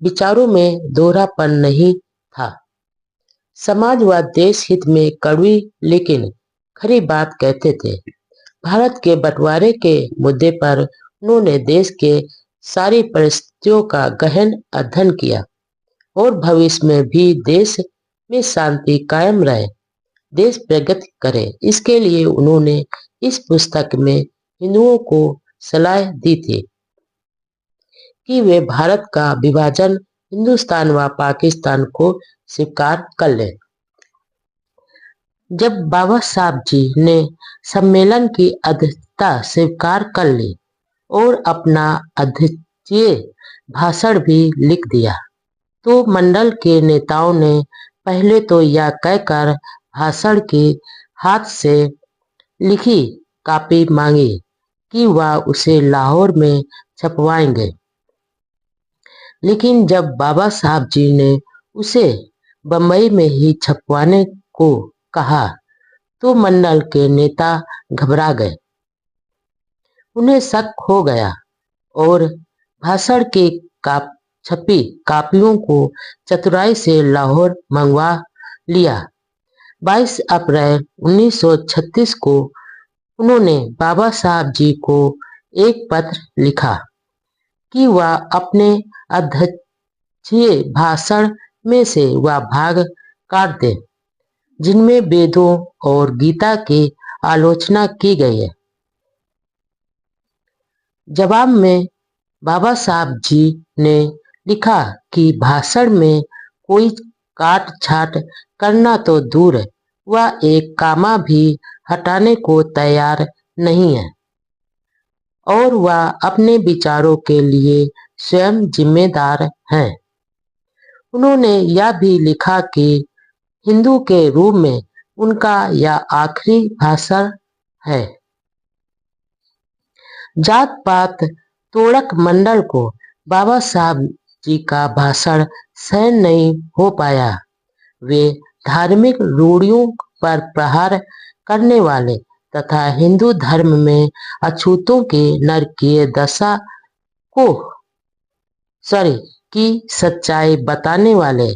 Speaker 1: विचारों में दोहरापन नहीं था। समाज व देश हित में कड़वी लेकिन खरी बात कहते थे। भारत के बंटवारे के मुद्दे पर उन्होंने देश के सारी परिस्थितियों का गहन अध्ययन किया और भविष्य में भी देश में शांति कायम रहे, देश प्रगति करे, इसके लिए उन्होंने इस पुस्तक में हिंदुओं को सलाह दी थी कि वे भारत का विभाजन हिंदुस्तान व पाकिस्तान को स्वीकार कर लें। जब बाबा साहब जी ने सम्मेलन की अध्यक्षता स्वीकार कर ली और अपना अध्यक्षीय भाषण भी लिख दिया, तो मंडल के नेताओं ने पहले तो यह कहकर भाषण की हाथ से लिखी कॉपी मांगी कि वह उसे लाहौर में छपवाएंगे, लेकिन जब बाबा साहब जी ने उसे बंबई में ही छपवाने को कहा तो मंडल के नेता घबरा गए। उन्हें शक हो गया और भाषण की छपी कापियों को चतुराई से लाहौर मंगवा लिया। 22 अप्रैल 1936 को उन्होंने बाबा साहब जी को एक पत्र लिखा कि वह अपने अध्यक्षीय भाषण में से वह भाग काट दें जिनमें वेदों और गीता की आलोचना की गई है। जवाब में बाबा साहब जी ने लिखा कि भाषण में कोई काट छाट करना तो दूर है, वह एक कामा भी हटाने को तैयार नहीं है और वह अपने विचारों के लिए स्वयं जिम्मेदार हैं। उन्होंने यह भी लिखा कि हिंदू के रूप में उनका यह आखिरी भाषण है। जात पात तोड़क मंडल को बाबा साहब जी का भाषण सहन नहीं हो पाया। वे धार्मिक रूढ़ियों पर प्रहार करने वाले तथा हिंदू धर्म में अछूतों की नरकीय दशा की सच्चाई बताने वाले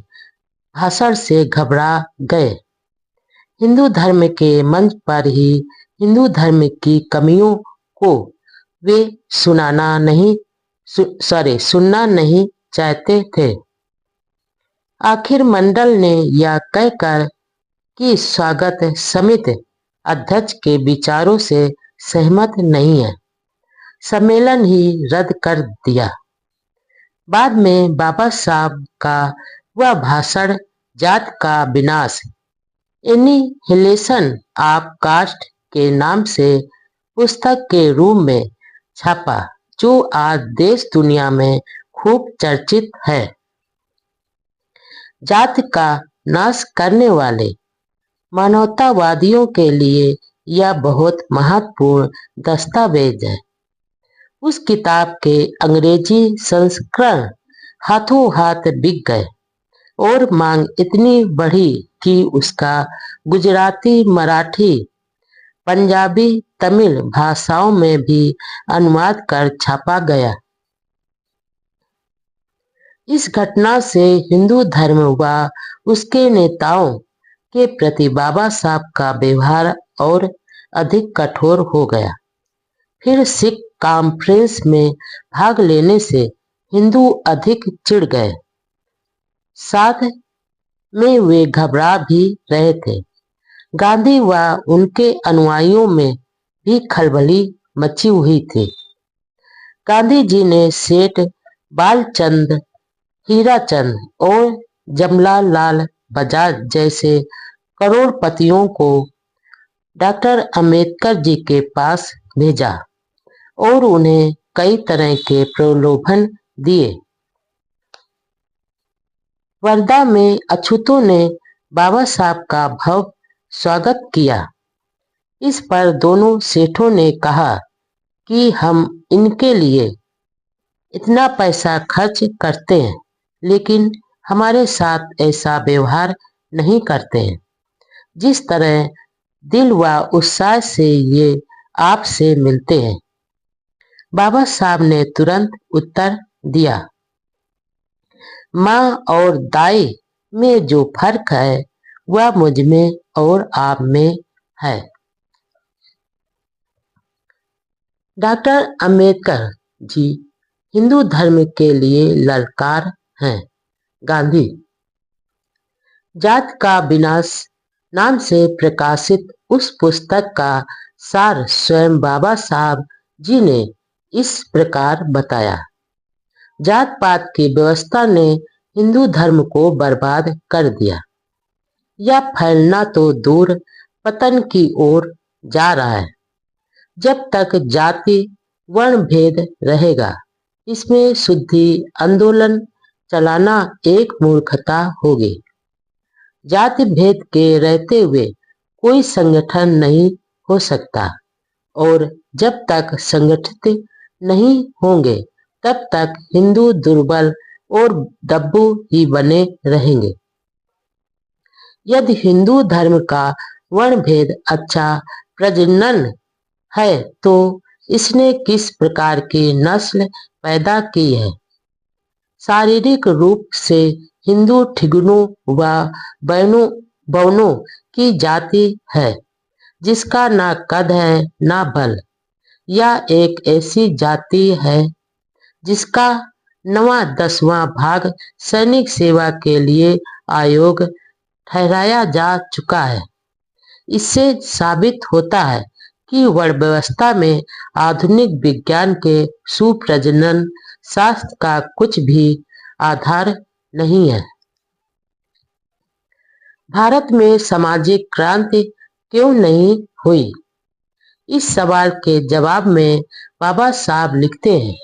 Speaker 1: भाषण से घबरा गए। हिंदू धर्म के मंच पर ही हिंदू धर्म की कमियों को वे सुनना नहीं चाहते थे। आखिर मंडल ने यह कहकर कि स्वागत समिति अध्यक्ष के विचारों से सहमत नहीं है, सम्मेलन ही रद्द कर दिया। बाद में बाबा साहब का वह भाषण जात का विनाश एनिहिलेशन ऑफ कास्ट के नाम से पुस्तक के रूप में छपा, जो आज देश दुनिया में खूब चर्चित है। जात का नाश करने वाले मानवतावादियों के लिए यह बहुत महत्वपूर्ण दस्तावेज है। उस किताब के अंग्रेजी संस्करण हाथों हाथ बिक गए और मांग इतनी बढ़ी कि उसका गुजराती, मराठी, पंजाबी, तमिल भाषाओं में भी अनुवाद कर छापा गया। इस घटना से हिंदू धर्म व उसके नेताओं के प्रति बाबा साहब का व्यवहार और अधिक कठोर हो गया। फिर सिख कॉन्फ्रेंस में भाग लेने से हिंदू अधिक चिढ़ गए। साथ में वे घबरा भी रहे थे। गांधी व उनके अनुयायियों में भी खलबली मची हुई थी। गांधी जी ने सेठ बालचंद, हीराचंद और जमनालाल बजाज जैसे करोड़पतियों को डॉक्टर अंबेडकर जी के पास भेजा और उन्हें कई तरह के प्रलोभन दिए। वर्धा में अछूतों ने बाबा साहब का भव्य स्वागत किया। इस पर दोनों सेठों ने कहा कि हम इनके लिए इतना पैसा खर्च करते हैं, लेकिन हमारे साथ ऐसा व्यवहार नहीं करते हैं, जिस तरह दिल व उत्साह से ये आपसे मिलते हैं। बाबा साहब ने तुरंत उत्तर दिया, माँ और दाई में जो फर्क है वह मुझ में और आप में है। डॉक्टर अंबेडकर जी हिंदू धर्म के लिए ललकार हैं। गांधी जात का विनाश नाम से प्रकाशित उस पुस्तक का सार स्वयं बाबा साहब जी ने इस प्रकार बताया, जात पात की व्यवस्था ने हिंदू धर्म को बर्बाद कर दिया। यह फैलना तो दूर पतन की ओर जा रहा है। जब तक जाति वर्ण भेद रहेगा, इसमें शुद्धि आंदोलन चलाना एक मूर्खता होगी। जाति भेद के रहते हुए कोई संगठन नहीं हो सकता, और जब तक संगठित नहीं होंगे तब तक हिंदू दुर्बल और दब्बू ही बने रहेंगे। यदि हिंदू धर्म का वर्ण भेद अच्छा प्रजनन है तो इसने किस प्रकार की नस्ल पैदा की है। शारीरिक रूप से हिंदू ठिगुनों व बौनों की जाति है, जिसका ना कद है ना बल। यह एक ऐसी जाति है जिसका 9वां-10वां भाग सैनिक सेवा के लिए आयोग ठहराया जा चुका है। इससे साबित होता है कि वर्ण व्यवस्था में आधुनिक विज्ञान के सुप्रजनन शास्त्र का कुछ भी आधार नहीं है। भारत में सामाजिक क्रांति क्यों नहीं हुई? इस सवाल के जवाब में बाबा साहब लिखते हैं,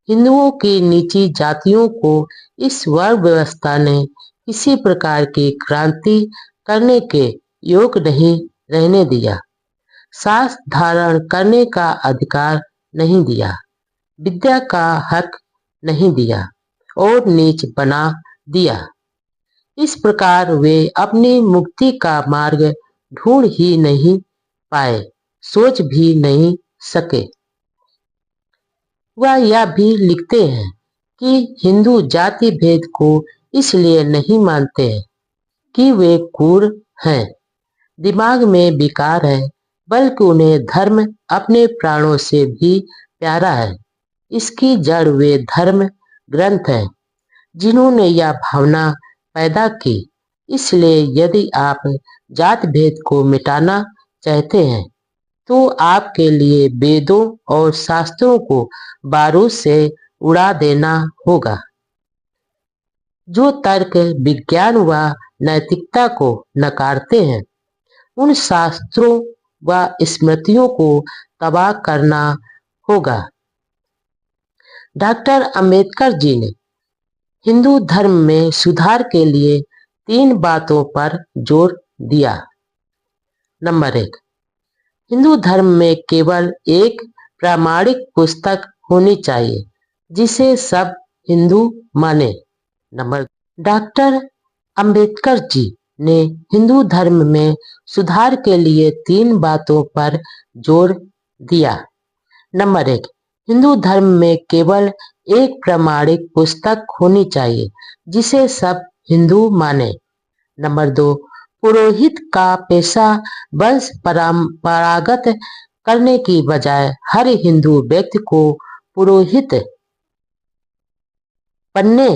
Speaker 1: हिंदुओं की नीची जातियों को इस वर्ण व्यवस्था ने किसी प्रकार की क्रांति करने के योग्य नहीं रहने दिया। शास्त्र धारण करने का अधिकार नहीं दिया, विद्या का हक नहीं दिया और नीच बना दिया। इस प्रकार वे अपनी मुक्ति का मार्ग ढूंढ ही नहीं पाए, सोच भी नहीं सके। वह यह भी लिखते हैं कि हिंदू जाति भेद को इसलिए नहीं मानते हैं कि वे क्रूर हैं, दिमाग में विकार है, बल्कि उन्हें धर्म अपने प्राणों से भी प्यारा है। इसकी जड़ वे धर्म ग्रंथ हैं जिन्होंने यह भावना पैदा की। इसलिए यदि आप जात भेद को मिटाना चाहते हैं तो आपके लिए वेदों और शास्त्रों को बारूद से उड़ा देना होगा। जो तर्क विज्ञान व नैतिकता को नकारते हैं, उन शास्त्रों व स्मृतियों को तबाह करना होगा। डॉक्टर अंबेडकर जी ने हिंदू धर्म में सुधार के लिए 3 बातों पर जोर दिया। नंबर 1, हिंदू धर्म में केवल एक प्रामाणिक पुस्तक होनी चाहिए जिसे सब हिंदू माने। नंबर डॉक्टर अंबेडकर जी ने हिंदू धर्म में सुधार के लिए 3 बातों पर जोर दिया। नंबर 1, हिंदू धर्म में केवल एक प्रामाणिक पुस्तक होनी चाहिए जिसे सब हिंदू माने। नंबर 2, पुरोहित का पेशा वंश परंपरागत करने की बजाय हर हिंदू व्यक्ति को पुरोहित बनने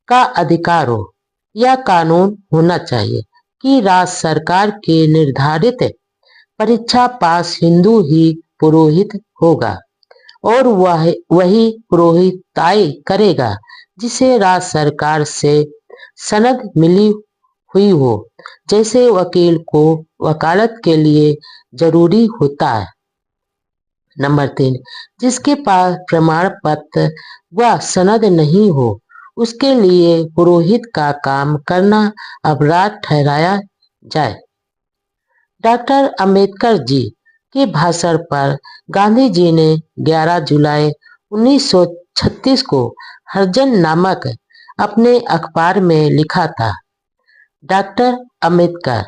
Speaker 1: का अधिकार हो। यह कानून होना चाहिए कि राज्य सरकार के निर्धारित परीक्षा पास हिंदू ही पुरोहित होगा और वही पुरोहिताई करेगा जिसे राज्य सरकार से सनद मिली हुई हो, जैसे वकील को वकालत के लिए जरूरी होता है। नंबर 3, जिसके पास प्रमाण पत्र व सनद नहीं हो उसके लिए पुरोहित का काम करना अपराध ठहराया जाए। डॉक्टर अंबेडकर जी के भाषण पर गांधी जी ने 11 जुलाई 1936 को हरिजन नामक अपने अखबार में लिखा था, डॉक्टर अंबेडकर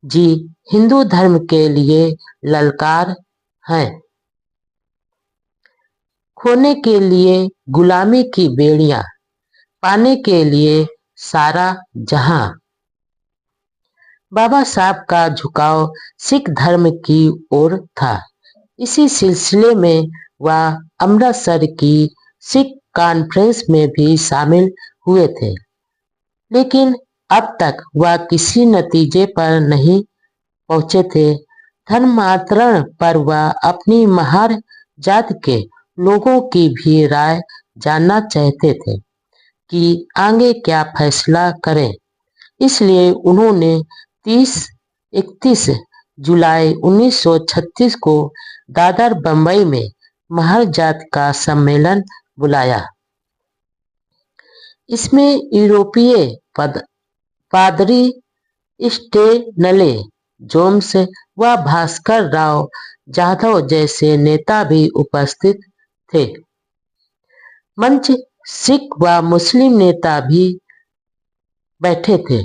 Speaker 1: जी हिंदू धर्म के लिए ललकार हैं। खोने के लिए गुलामी की बेड़ियां, पाने के लिए सारा जहां। बाबा साहब का झुकाव सिख धर्म की ओर था। इसी सिलसिले में वह अमृतसर की सिख कॉन्फ्रेंस में भी शामिल हुए थे, लेकिन अब तक वह किसी नतीजे पर नहीं पहुंचे थे। धर्मांतरण पर वह अपनी महार जात के लोगों की भी राय जानना चाहते थे कि आगे क्या फैसला करें। इसलिए उन्होंने 31 जुलाई 1936 को दादर बंबई में महार जात का सम्मेलन बुलाया। इसमें यूरोपीय पादरी स्टेनले जोन्स व भास्कर राव जाधव जैसे नेता भी उपस्थित थे। मंच सिख व मुस्लिम नेता भी बैठे थे।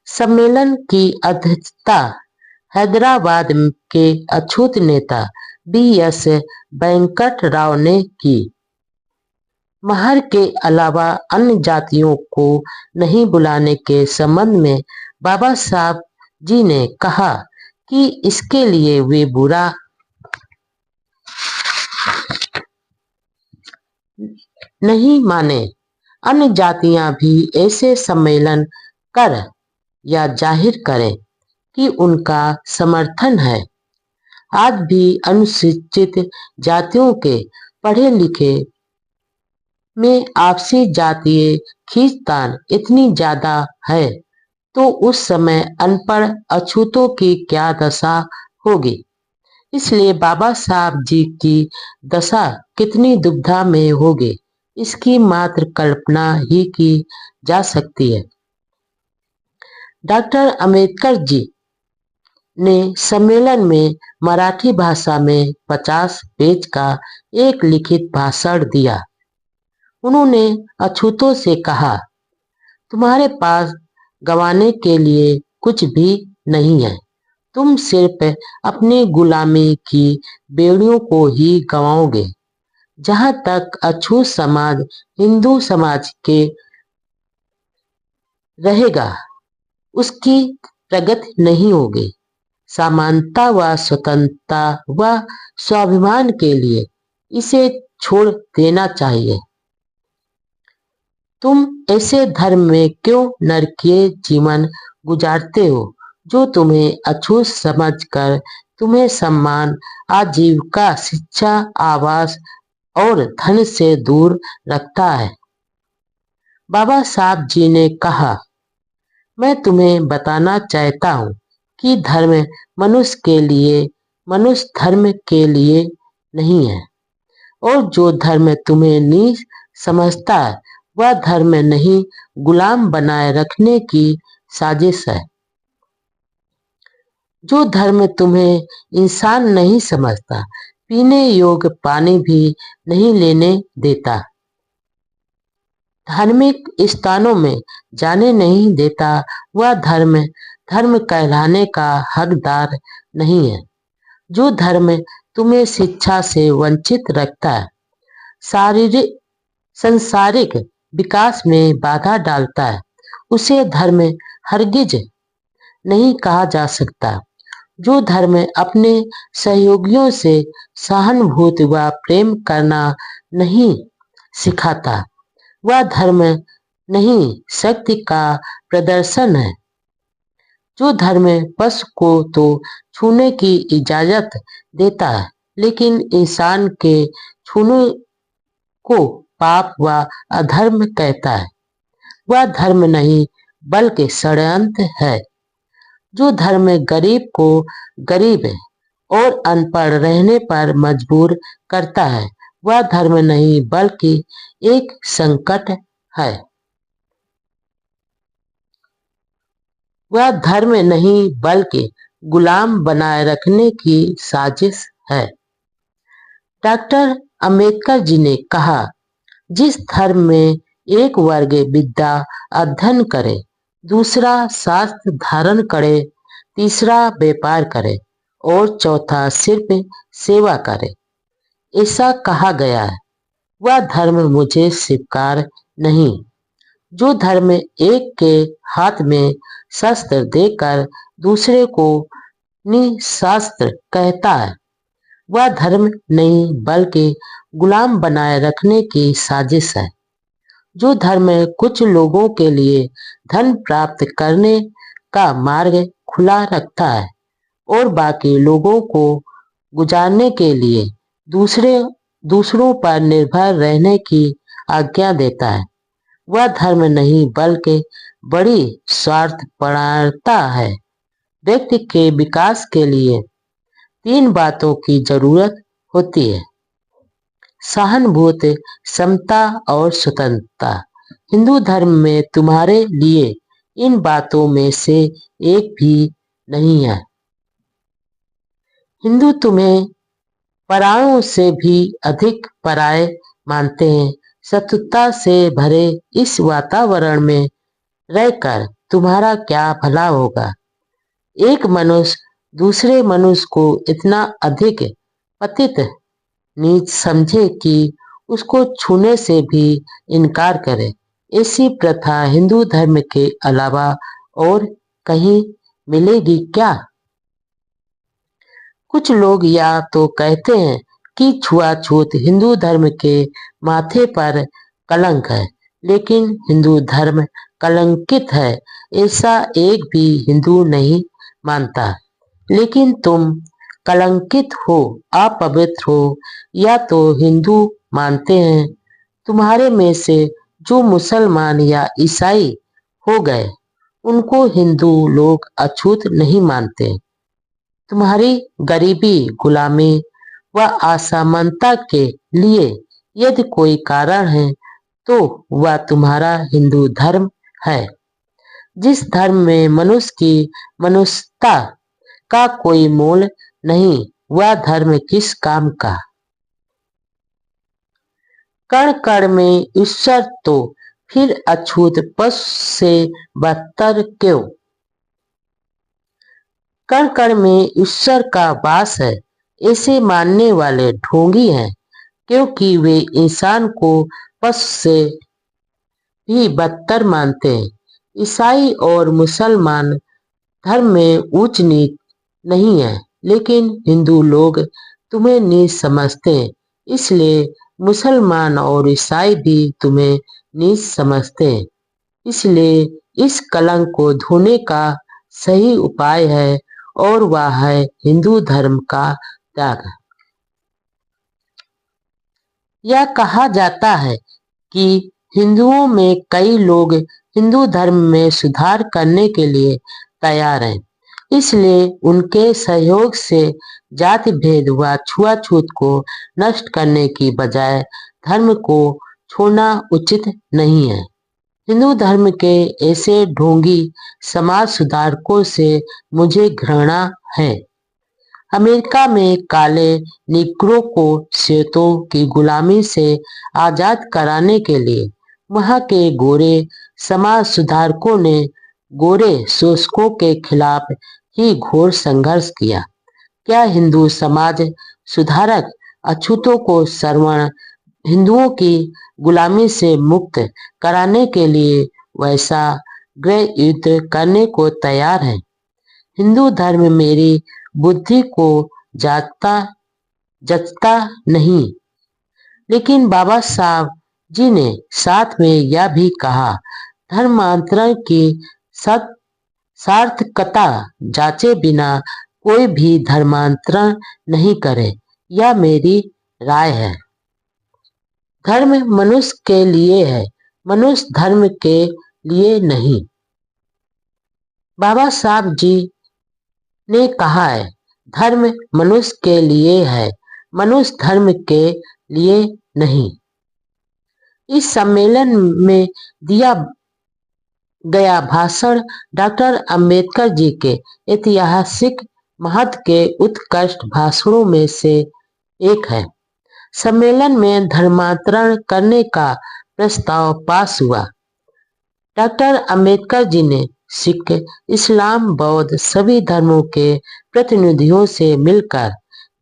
Speaker 1: सम्मेलन की अध्यक्षता हैदराबाद के अछूत नेता B.S. वेंकट राव ने की। महार के अलावा अन्य जातियों को नहीं बुलाने के संबंध में बाबा साहब जी ने कहा कि इसके लिए वे बुरा नहीं माने। अन्य जातियां भी ऐसे सम्मेलन कर या जाहिर करें कि उनका समर्थन है। आज भी अनुसूचित जातियों के पढ़े लिखे में आपसी जातीय खींचतान इतनी ज्यादा है, तो उस समय अनपढ़ अछूतों की क्या दशा होगी। इसलिए बाबा साहब जी की दशा कितनी दुविधा में होगी, इसकी मात्र कल्पना ही की जा सकती है। डॉक्टर अंबेडकर जी ने सम्मेलन में मराठी भाषा में 50 पेज का एक लिखित भाषण दिया। उन्होंने अछूतों से कहा, तुम्हारे पास गंवाने के लिए कुछ भी नहीं है। तुम सिर्फ अपनी गुलामी की बेड़ियों को ही गंवाओगे। जहां तक अछूत समाज हिंदू समाज के रहेगा, उसकी प्रगति नहीं होगी। समानता व स्वतंत्रता व स्वाभिमान के लिए इसे छोड़ देना चाहिए। तुम ऐसे धर्म में क्यों नरकीय जीवन गुजारते हो, जो तुम्हें अछूत समझकर तुम्हें सम्मान, आजीविका, शिक्षा, आवास और धन से दूर रखता है। बाबा साहब जी ने कहा, मैं तुम्हें बताना चाहता हूँ कि धर्म मनुष्य के लिए, मनुष्य धर्म के लिए नहीं है, और जो धर्म तुम्हें नीच समझता है वह धर्म नहीं, गुलाम बनाए रखने की साजिश है। जो धर्म तुम्हें इंसान नहीं समझता, पीने योग्य पानी भी नहीं लेने देता, धार्मिक स्थानों में जाने नहीं देता, वह धर्म धर्म कहलाने का हकदार नहीं है। जो धर्म तुम्हें शिक्षा से वंचित रखता है, सांसारिक विकास में बाधा डालता है, उसे धर्म हरगिज नहीं कहा जा सकता। जो धर्म अपने सहयोगियों से सहानुभूति व प्रेम करना नहीं सिखाता, वह धर्म नहीं, शक्ति का प्रदर्शन है। जो धर्म पशु को तो छूने की इजाजत देता है, लेकिन इंसान के छूने को पाप व अधर्म कहता है, वह धर्म नहीं बल्कि षड्यंत्र है। जो धर्म गरीब को गरीब और अनपढ़ रहने पर मजबूर करता है, वह धर्म नहीं बल्कि एक संकट है। वह धर्म नहीं बल्कि गुलाम बनाए रखने की साजिश है। डॉक्टर अंबेडकर जी ने कहा, जिस धर्म में एक वर्ग विद्या अध्ययन करे, दूसरा शास्त्र धारण करे, तीसरा व्यापार करे और चौथा सिर्फ सेवा करे। ऐसा कहा गया है। वह धर्म मुझे स्वीकार नहीं। जो धर्म एक के हाथ में शस्त्र देकर दूसरे को निशस्त्र कहता है, वह धर्म नहीं बल्कि गुलाम बनाए रखने की साजिश है। जो धर्म कुछ लोगों के लिए धन प्राप्त करने का मार्ग खुला रखता है और बाकी लोगों को गुजारने के लिए दूसरों पर निर्भर रहने की आज्ञा देता है, वह धर्म नहीं बल्कि बड़ी स्वार्थपरता है। व्यक्ति के विकास के लिए 3 बातों की जरूरत होती है: सहानुभूति, समता और स्वतंत्रता। हिंदू धर्म में तुम्हारे लिए इन बातों में से एक भी नहीं है। हिंदू तुम्हें परायों से भी अधिक पराये मानते हैं। शत्रुता से भरे इस वातावरण में रहकर तुम्हारा क्या भला होगा? एक मनुष्य दूसरे मनुष्य को इतना अधिक पतित नीच समझे कि उसको छूने से भी इनकार करे, ऐसी प्रथा हिंदू धर्म के अलावा और कहीं मिलेगी क्या? कुछ लोग या तो कहते हैं कि छुआछूत हिंदू धर्म के माथे पर कलंक है, लेकिन हिंदू धर्म कलंकित है ऐसा एक भी हिंदू नहीं मानता। लेकिन तुम कलंकित हो, अपवित्र हो, या तो हिंदू मानते हैं। तुम्हारे में से जो मुसलमान या ईसाई हो गए, उनको हिंदू लोग अछूत नहीं मानते। तुम्हारी गरीबी, गुलामी व असमानता के लिए यदि कोई कारण है, तो वह तुम्हारा हिंदू धर्म है। जिस धर्म में मनुष्य की मनुष्यता का कोई मोल नहीं, वह धर्म किस काम का? कण कण में ईश्वर तो फिर अछूत पशु से बदतर क्यों? कण कण में ईश्वर का वास है, ऐसे मानने वाले ढोंगी हैं, क्योंकि वे इंसान को पशु से भी बदतर मानते हैं। ईसाई और मुसलमान धर्म में ऊंच नीच नहीं है, लेकिन हिंदू लोग तुम्हें नीच समझते हैं, इसलिए मुसलमान और ईसाई भी तुम्हें नीच समझते हैं। इसलिए इस कलंक को धोने का सही उपाय है, और वह है हिंदू धर्म का त्याग। यह कहा जाता है कि हिंदुओं में कई लोग हिंदू धर्म में सुधार करने के लिए तैयार हैं, इसलिए उनके सहयोग से जाति भेद व छुआछूत को नष्ट करने की बजाय धर्म को छोड़ना उचित नहीं है। हिंदू धर्म के ऐसे ढोंगी समाज सुधारकों से मुझे घृणा है। अमेरिका में काले निग्रो को श्वेतों की गुलामी से आजाद कराने के लिए वहां के गोरे समाज सुधारकों ने गोरे शोषकों के खिलाफ ही घोर संघर्ष किया। क्या हिंदू समाज सुधारक अछूतों को श्रवण हिंदुओं की गुलामी से मुक्त कराने के लिए वैसा गृह युद्ध करने को तैयार है? हिंदू धर्म मेरी बुद्धि को जचता नहीं। लेकिन बाबा साहब जी ने साथ में यह भी कहा, धर्मांतरण की सार्थकता जांचे बिना कोई भी धर्मांतरण नहीं करे। यह मेरी राय है। धर्म मनुष्य के लिए है, मनुष्य धर्म के लिए नहीं। बाबा साहब जी ने कहा है, धर्म मनुष्य के लिए है, मनुष्य धर्म के लिए नहीं। इस सम्मेलन में दिया गया भाषण डॉक्टर अंबेडकर जी के ऐतिहासिक महत्व के उत्कृष्ट भाषणों में से एक है। सम्मेलन में धर्मांतरण करने का प्रस्ताव पास हुआ। डॉक्टर अंबेडकर जी ने सिख, इस्लाम, बौद्ध सभी धर्मों के प्रतिनिधियों से मिलकर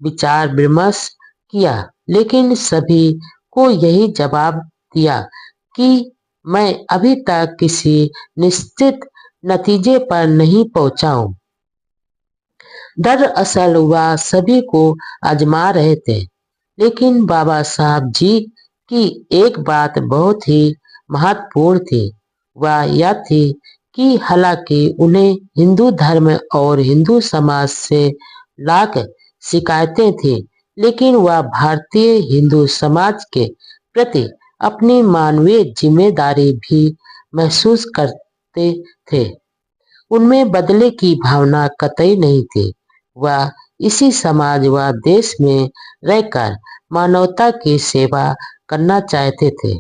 Speaker 1: विचार विमर्श किया, लेकिन सभी को यही जवाब दिया कि मैं अभी तक किसी निश्चित नतीजे पर नहीं पहुंचा हूं। दरअसल वह सभी को आजमा रहे थे, लेकिन बाबा साहब जी की एक बात बहुत ही महत्वपूर्ण थी। वह यह थी कि हालांकि उन्हें हिंदू धर्म और हिंदू समाज से लाख शिकायतें थी, लेकिन वह भारतीय हिंदू समाज के प्रति अपनी मानवीय जिम्मेदारी भी महसूस करते थे। उनमें बदले की भावना कतई नहीं थी। वह इसी समाज व देश में रहकर मानवता की सेवा करना चाहते थे।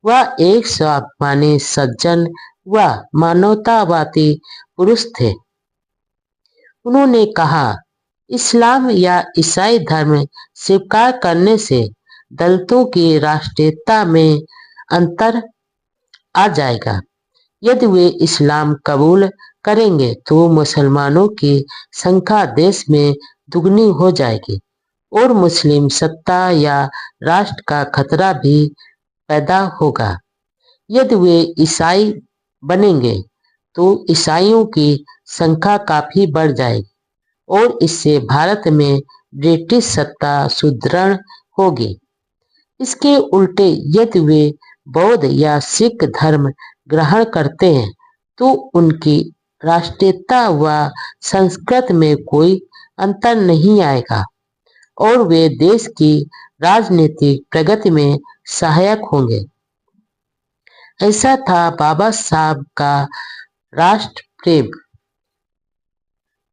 Speaker 1: वह एक स्वाभिमानी सज्जन व मानवतावादी पुरुष थे। उन्होंने कहा, इस्लाम या ईसाई धर्म स्वीकार करने से दलितों की राष्ट्रीयता में अंतर आ जाएगा। यदि वे इस्लाम कबूल करेंगे तो मुसलमानों की संख्या देश में दुगनी हो जाएगी और मुस्लिम सत्ता या राष्ट्र का खतरा भी पैदा होगा। यदि वे ईसाई बनेंगे तो ईसाइयों की संख्या काफी बढ़ जाएगी और इससे भारत में ब्रिटिश सत्ता सुदृढ़ होगी। इसके उल्टे यदि वे बौद्ध या सिख धर्म ग्रहण करते हैं तो उनकी राष्ट्रीयता व संस्कृति में कोई अंतर नहीं आएगा और वे देश की राजनीतिक प्रगति में सहायक होंगे। ऐसा था बाबा साहब का राष्ट्र प्रेम।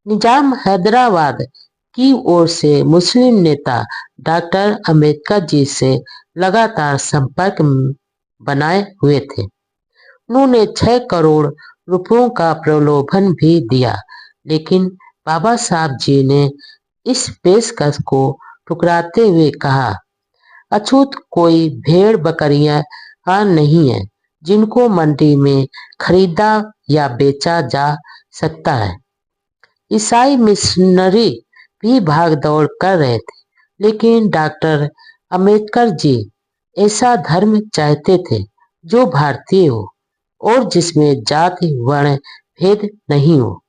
Speaker 1: निजाम हैदराबाद की ओर से मुस्लिम नेता डॉक्टर अंबेडकर जी से लगातार संपर्क बनाए हुए थे। उन्होंने 6 करोड़ रुपयों का प्रलोभन भी दिया, लेकिन बाबा साहब जी ने इस पेशकश को ठुकराते हुए कहा, अछूत कोई भेड़ बकरियां नहीं है जिनको मंडी में खरीदा या बेचा जा सकता है। ईसाई मिशनरी भी भाग दौड़ कर रहे थे, लेकिन डॉक्टर अंबेडकर जी ऐसा धर्म चाहते थे जो भारतीय हो और जिसमें जाति वर्ण भेद नहीं हो।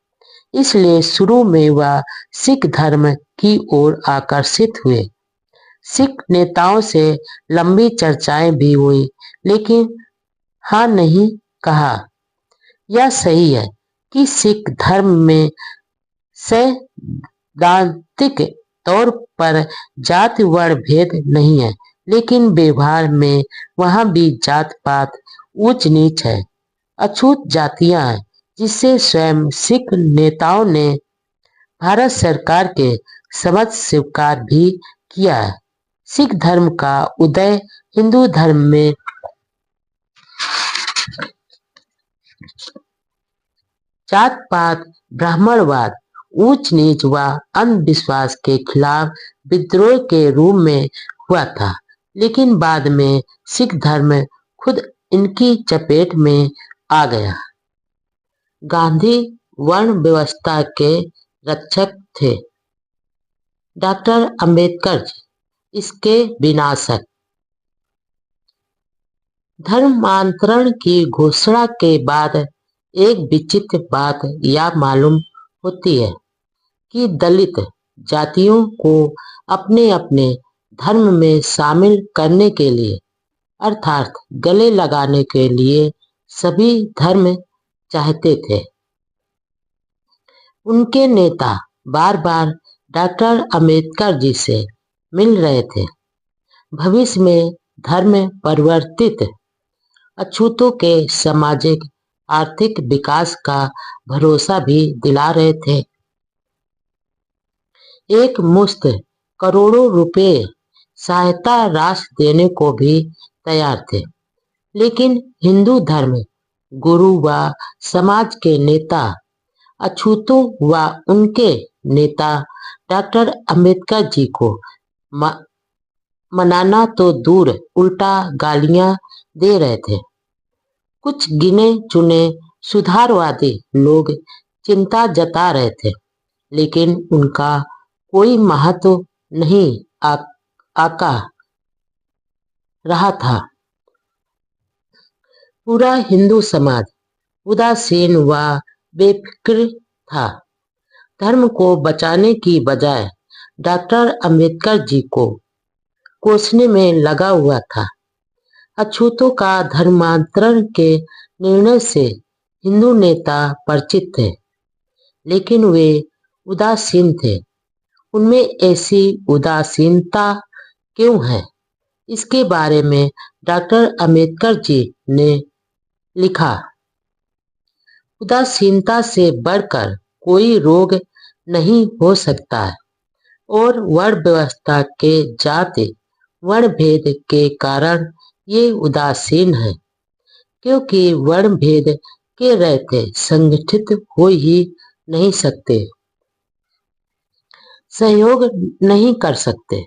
Speaker 1: इसलिए शुरू में वह सिख धर्म की ओर आकर्षित हुए। सिख नेताओं से लंबी चर्चाएं भी हुई, लेकिन हाँ नहीं कहा। यह सही है कि सिख धर्म में सैद्धांतिक तौर पर जाति वर्ण भेद नहीं है, लेकिन व्यवहार में वहां भी जात पात ऊंच नीच है, अछूत जातियां हैं, जिससे स्वयं सिख नेताओं ने भारत सरकार के समक्ष स्वीकार भी किया है। सिख धर्म का उदय हिंदू धर्म में जात पात, ब्राह्मणवाद, ऊंच नीच व अंधविश्वास के खिलाफ विद्रोह के रूप में हुआ था, लेकिन बाद में सिख धर्म खुद इनकी चपेट में आ गया। गांधी वर्ण व्यवस्था के रक्षक थे, डॉक्टर अंबेडकर इसके विनाशक। धर्मांतरण की घोषणा के बाद एक विचित्र बात यह मालूम होती है कि दलित जातियों को अपने अपने धर्म में शामिल करने के लिए, अर्थात गले लगाने के लिए सभी धर्म चाहते थे। उनके नेता बार बार डॉक्टर अंबेडकर जी से मिल रहे थे, भविष्य में धर्म परिवर्तित अछूतों के सामाजिक आर्थिक विकास का भरोसा भी दिला रहे थे। एक मुश्त करोड़ों रुपए सहायता राशि देने को भी तैयार थे, लेकिन हिंदू धर्म गुरु व समाज के नेता अछूतों व उनके नेता डॉक्टर अंबेडकर जी को मनाना तो दूर, उल्टा गालियां दे रहे थे। कुछ गिने चुने सुधारवादी लोग चिंता जता रहे थे, लेकिन उनका कोई महत्व नहीं आका रहा था। पूरा हिंदू समाज उदासीन व बेफिक्र था। धर्म को बचाने की बजाय डॉक्टर अंबेडकर जी को कोसने में लगा हुआ था। अछूतों का धर्मांतरण के निर्णय से हिंदू नेता परिचित थे, लेकिन वे उदासीन थे। उनमें ऐसी उदासीनता क्यों है, इसके बारे में डॉक्टर अंबेडकर जी ने लिखा, उदासीनता से बढ़कर कोई रोग नहीं हो सकता है और वर्ण व्यवस्था के जाति वर्ण भेद के कारण ये उदासीन है, क्योंकि वर्ण भेद के रहते संगठित हो ही नहीं सकते, सहयोग नहीं कर सकते।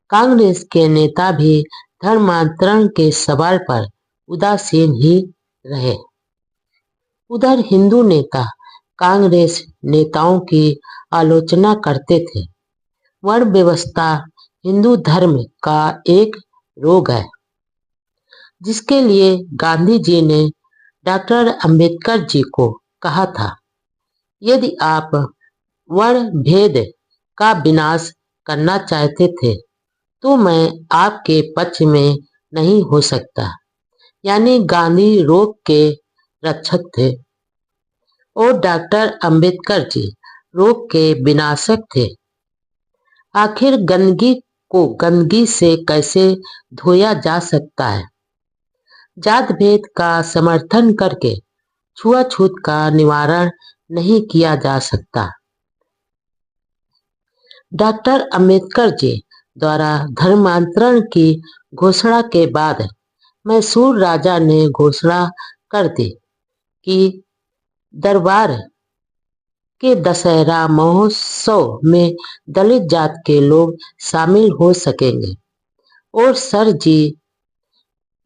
Speaker 1: कांग्रेस के नेता भी धर्मांतरण के सवाल पर उदासीन ही रहे। उधर हिंदू नेता कांग्रेस नेताओं की आलोचना करते थे। वर्ण व्यवस्था हिंदू धर्म का एक रोग है, जिसके लिए गांधी जी ने डॉक्टर अंबेडकर जी को कहा था, यदि आप वर्ण भेद का विनाश करना चाहते थे तो मैं आपके पक्ष में नहीं हो सकता। यानी गांधी रोग के रक्षक थे और डॉक्टर अंबेडकर जी रोग के विनाशक थे। आखिर गंदगी को गंदगी से कैसे धोया जा सकता है? जात भेद का समर्थन करके छुआछूत का निवारण नहीं किया जा सकता। डॉक्टर अंबेडकर जी द्वारा धर्मांतरण की घोषणा के बाद मैसूर राजा ने घोषणा कर दी कि दरबार के दशहरा महोत्सव में दलित जात के लोग शामिल हो सकेंगे और sir G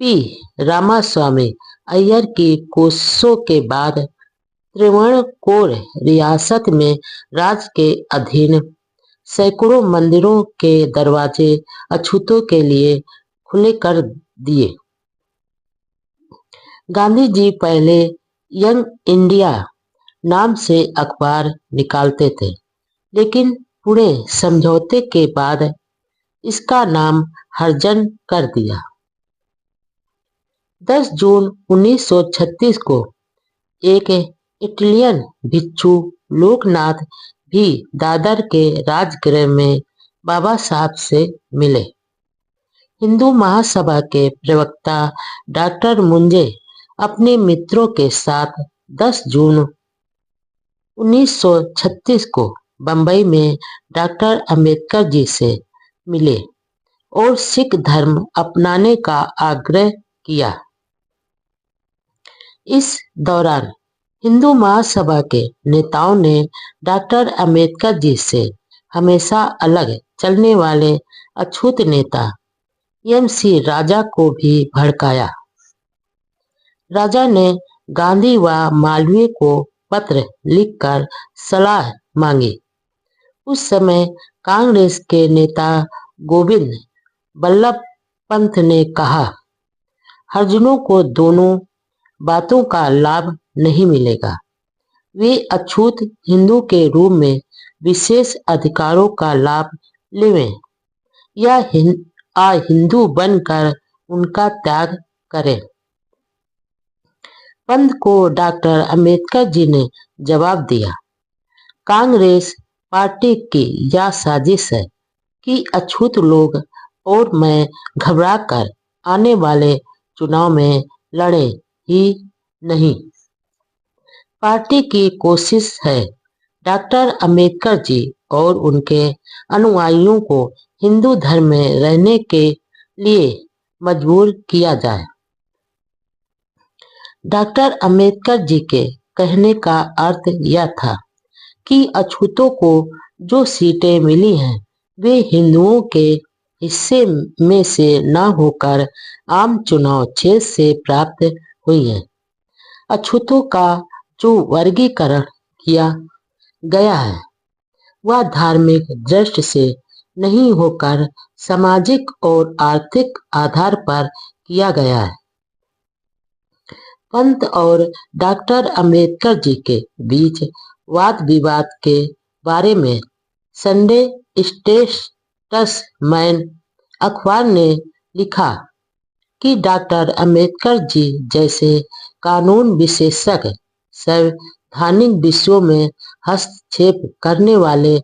Speaker 1: P Ramaswami Iyer की कोशिशों के बाद त्रिवणकोर रियासत में राज के अधीन सैकड़ों मंदिरों के दरवाजे अछूतों के लिए खुले कर दिए। गांधी जी पहले यंग इंडिया नाम से अखबार निकालते थे, लेकिन पुणे समझौते के बाद इसका नाम हरिजन कर दिया। 10 जून 1936 को एक इटालियन भिक्षु लोकनाथ भी दादर के राजगृह में बाबा साहब से मिले। हिंदू महासभा के प्रवक्ता डॉक्टर मुंजे अपने मित्रों के साथ 10 जून 1936 को बंबई में डॉक्टर अंबेडकर जी से मिले और सिख धर्म अपनाने का आग्रह किया। इस दौरान हिंदू महासभा के नेताओं ने डॉक्टर अंबेडकर जी से हमेशा अलग चलने वाले अछूत नेता एम.सी. राजा को भी भड़काया। राजा ने गांधी व मालवीय को पत्र लिखकर सलाह मांगी। उस समय कांग्रेस के नेता गोविंद बल्लभ पंत ने कहा, हरिजनों को दोनों बातों का लाभ नहीं मिलेगा। वे अछूत हिंदू के रूप में विशेष अधिकारों का लाभ लेवें या हिंदू बनकर उनका त्याग करें। पंत को डॉक्टर अंबेडकर जी ने जवाब दिया, कांग्रेस पार्टी की यह साजिश है कि अछूत लोग और मैं घबराकर आने वाले चुनाव में लड़े ही नहीं। पार्टी की कोशिश है डॉक्टर अंबेडकर जी और उनके अनुयायियों को हिंदू धर्म में रहने के लिए मजबूर किया जाए। डॉक्टर अंबेडकर जी के कहने का अर्थ यह था कि अछूतों को जो सीटें मिली हैं वे हिंदुओं के हिस्से में से न होकर आम चुनाव क्षेत्र से प्राप्त हुई है। अछूतों का जो वर्गीकरण किया गया है वह धार्मिक दृष्टि से नहीं होकर सामाजिक और आर्थिक आधार पर किया गया है। पंत और डॉक्टर अंबेडकर जी के बीच वाद विवाद के बारे में संडे स्टेट्समैन अखबार ने लिखा कि डॉक्टर अंबेडकर जी जैसे कानून विशेषज्ञ संवैधानिक विषयों में हस्तक्षेप करने वाले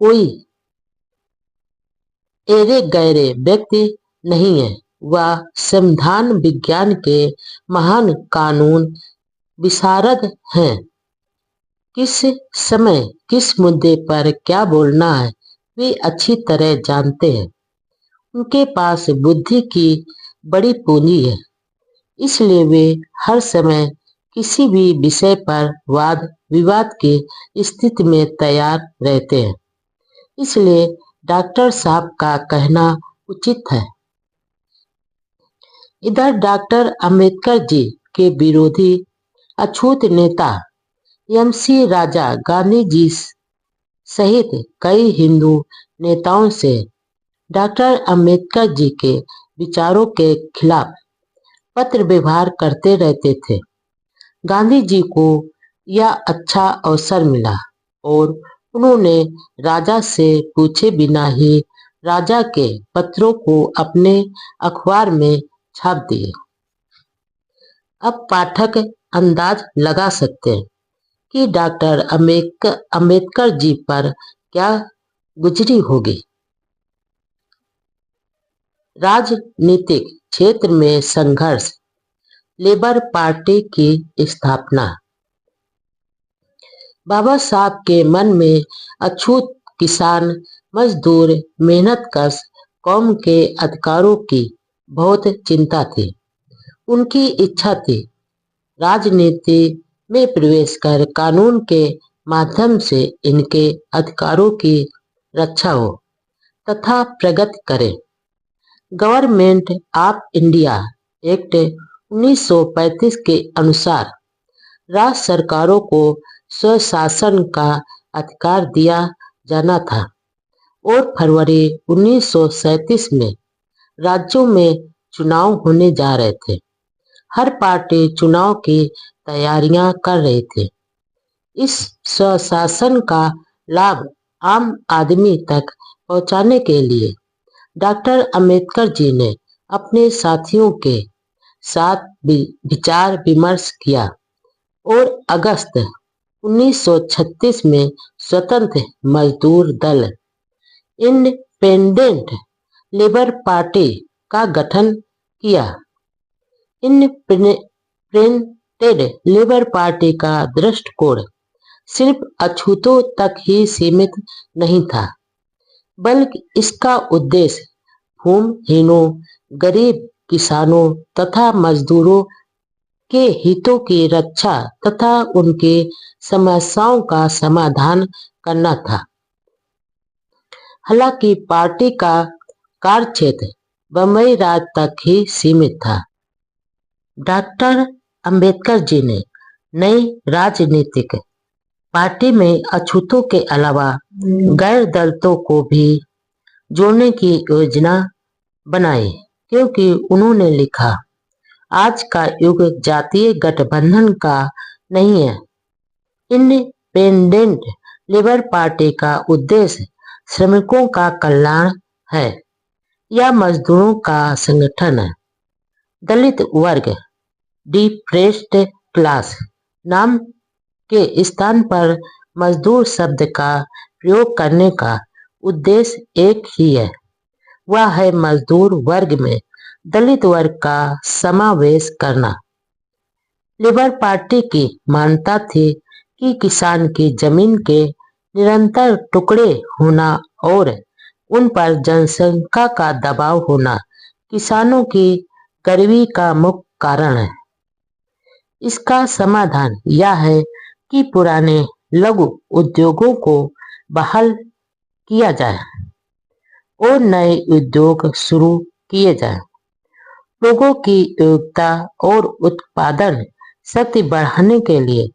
Speaker 1: कोई एरे गैरे व्यक्ति नहीं है। वह संविधान विज्ञान के महान कानून विशारद हैं। किस समय किस मुद्दे पर क्या बोलना है वे अच्छी तरह जानते हैं। उनके पास बुद्धि की बड़ी पूंजी है, इसलिए वे हर समय किसी भी विषय पर वाद विवाद की स्थिति में तैयार रहते हैं। इसलिए डॉक्टर साहब का कहना उचित है। इधर डॉक्टर अंबेडकर जी के विरोधी अछूत नेता एम.सी. राजा गांधी जी सहित कई हिंदू नेताओं से डॉक्टर अंबेडकर जी के विचारों के खिलाफ पत्र व्यवहार करते रहते थे। गांधी जी को यह अच्छा अवसर मिला और उन्होंने राजा से पूछे बिना ही राजा के पत्रों को अपने अखबार में छाप दिए। अब पाठक अंदाज लगा सकते हैं कि डॉक्टर अंबेडकर जी पर क्या गुजरी होगी। राजनीतिक क्षेत्र में संघर्ष, लेबर पार्टी की स्थापना। बाबा साहब के मन में अछूत किसान मजदूर मेहनतकश कौम के अधिकारों की बहुत चिंता थी। उनकी इच्छा थी राजनीति में प्रवेश कर कानून के माध्यम से इनके अधिकारों की रक्षा हो तथा प्रगति करे। गवर्नमेंट ऑफ इंडिया एक्ट 1935 के अनुसार राज्य सरकारों को स्वशासन का अधिकार दिया जाना था और फरवरी 1937 में राज्यों में चुनाव होने जा रहे थे। हर पार्टी चुनाव की तैयारियां कर रही थी। इस स्वशासन का लाभ आम आदमी तक पहुंचाने के लिए डॉक्टर अंबेडकर जी ने अपने साथियों के साथ विचार विमर्श किया और अगस्त 1936 में स्वतंत्र मजदूर दल इंडिपेंडेंट लेबर पार्टी का गठन किया। इंडिपेंडेंट लेबर पार्टी का दृष्टिकोण सिर्फ अछूतों तक ही सीमित नहीं था, बल्कि इसका उद्देश्य भूमिहीनों, गरीब किसानों तथा मजदूरों के हितों की रक्षा तथा उनकी समस्याओं का समाधान करना था। हालांकि पार्टी का कार्यक्षेत्र बंबई राज्य तक ही सीमित था। डॉक्टर अंबेडकर जी ने नई राजनीतिक पार्टी में अछूतों के अलावा गैर दलितों को भी जोड़ने की योजना बनाई, क्योंकि उन्होंने लिखा, आज का युग जातीय गठबंधन का नहीं है। इंडिपेंडेंट लेबर पार्टी का उद्देश्य श्रमिकों का कल्याण है या मजदूरों का संगठन है। दलित वर्ग डिप्रेस्ड क्लास नाम के स्थान पर मजदूर शब्द का प्रयोग करने का उद्देश्य एक ही है, वह है मजदूर वर्ग में दलित वर्ग का समावेश करना। लेबर पार्टी की मान्यता थी कि किसान की जमीन के निरंतर टुकड़े होना और उन पर जनसंख्या का दबाव होना किसानों की गरीबी का मुख्य कारण है। इसका समाधान यह है कि पुराने लघु उद्योगों को बहाल किया जाए और नए उद्योग शुरू किए जाएं। लोगों की योग्यता और उत्पादन शक्ति बढ़ाने के लिए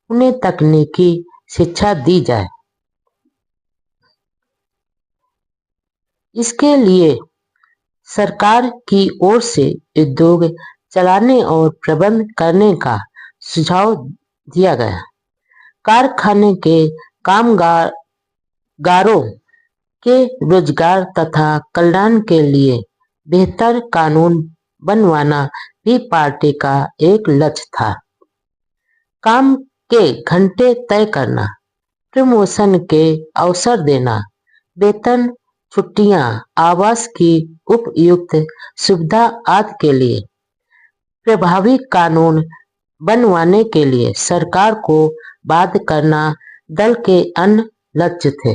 Speaker 1: उन्हें तकनीकी शिक्षा दी जाए। इसके लिए सरकार की ओर से उद्योग चलाने और प्रबंध करने का सुझाव दिया गया। कारखाने के कामगारों के रोजगार तथा कल्याण के लिए बेहतर कानून बनवाना भी पार्टी का एक लक्ष्य था। काम के घंटे तय करना, प्रमोशन के अवसर देना, वेतन, छुट्टियां, आवास की उपयुक्त सुविधा आदि के लिए प्रभावी कानून बनवाने के लिए सरकार को बाध्य करना दल के अन्य लक्ष्य थे।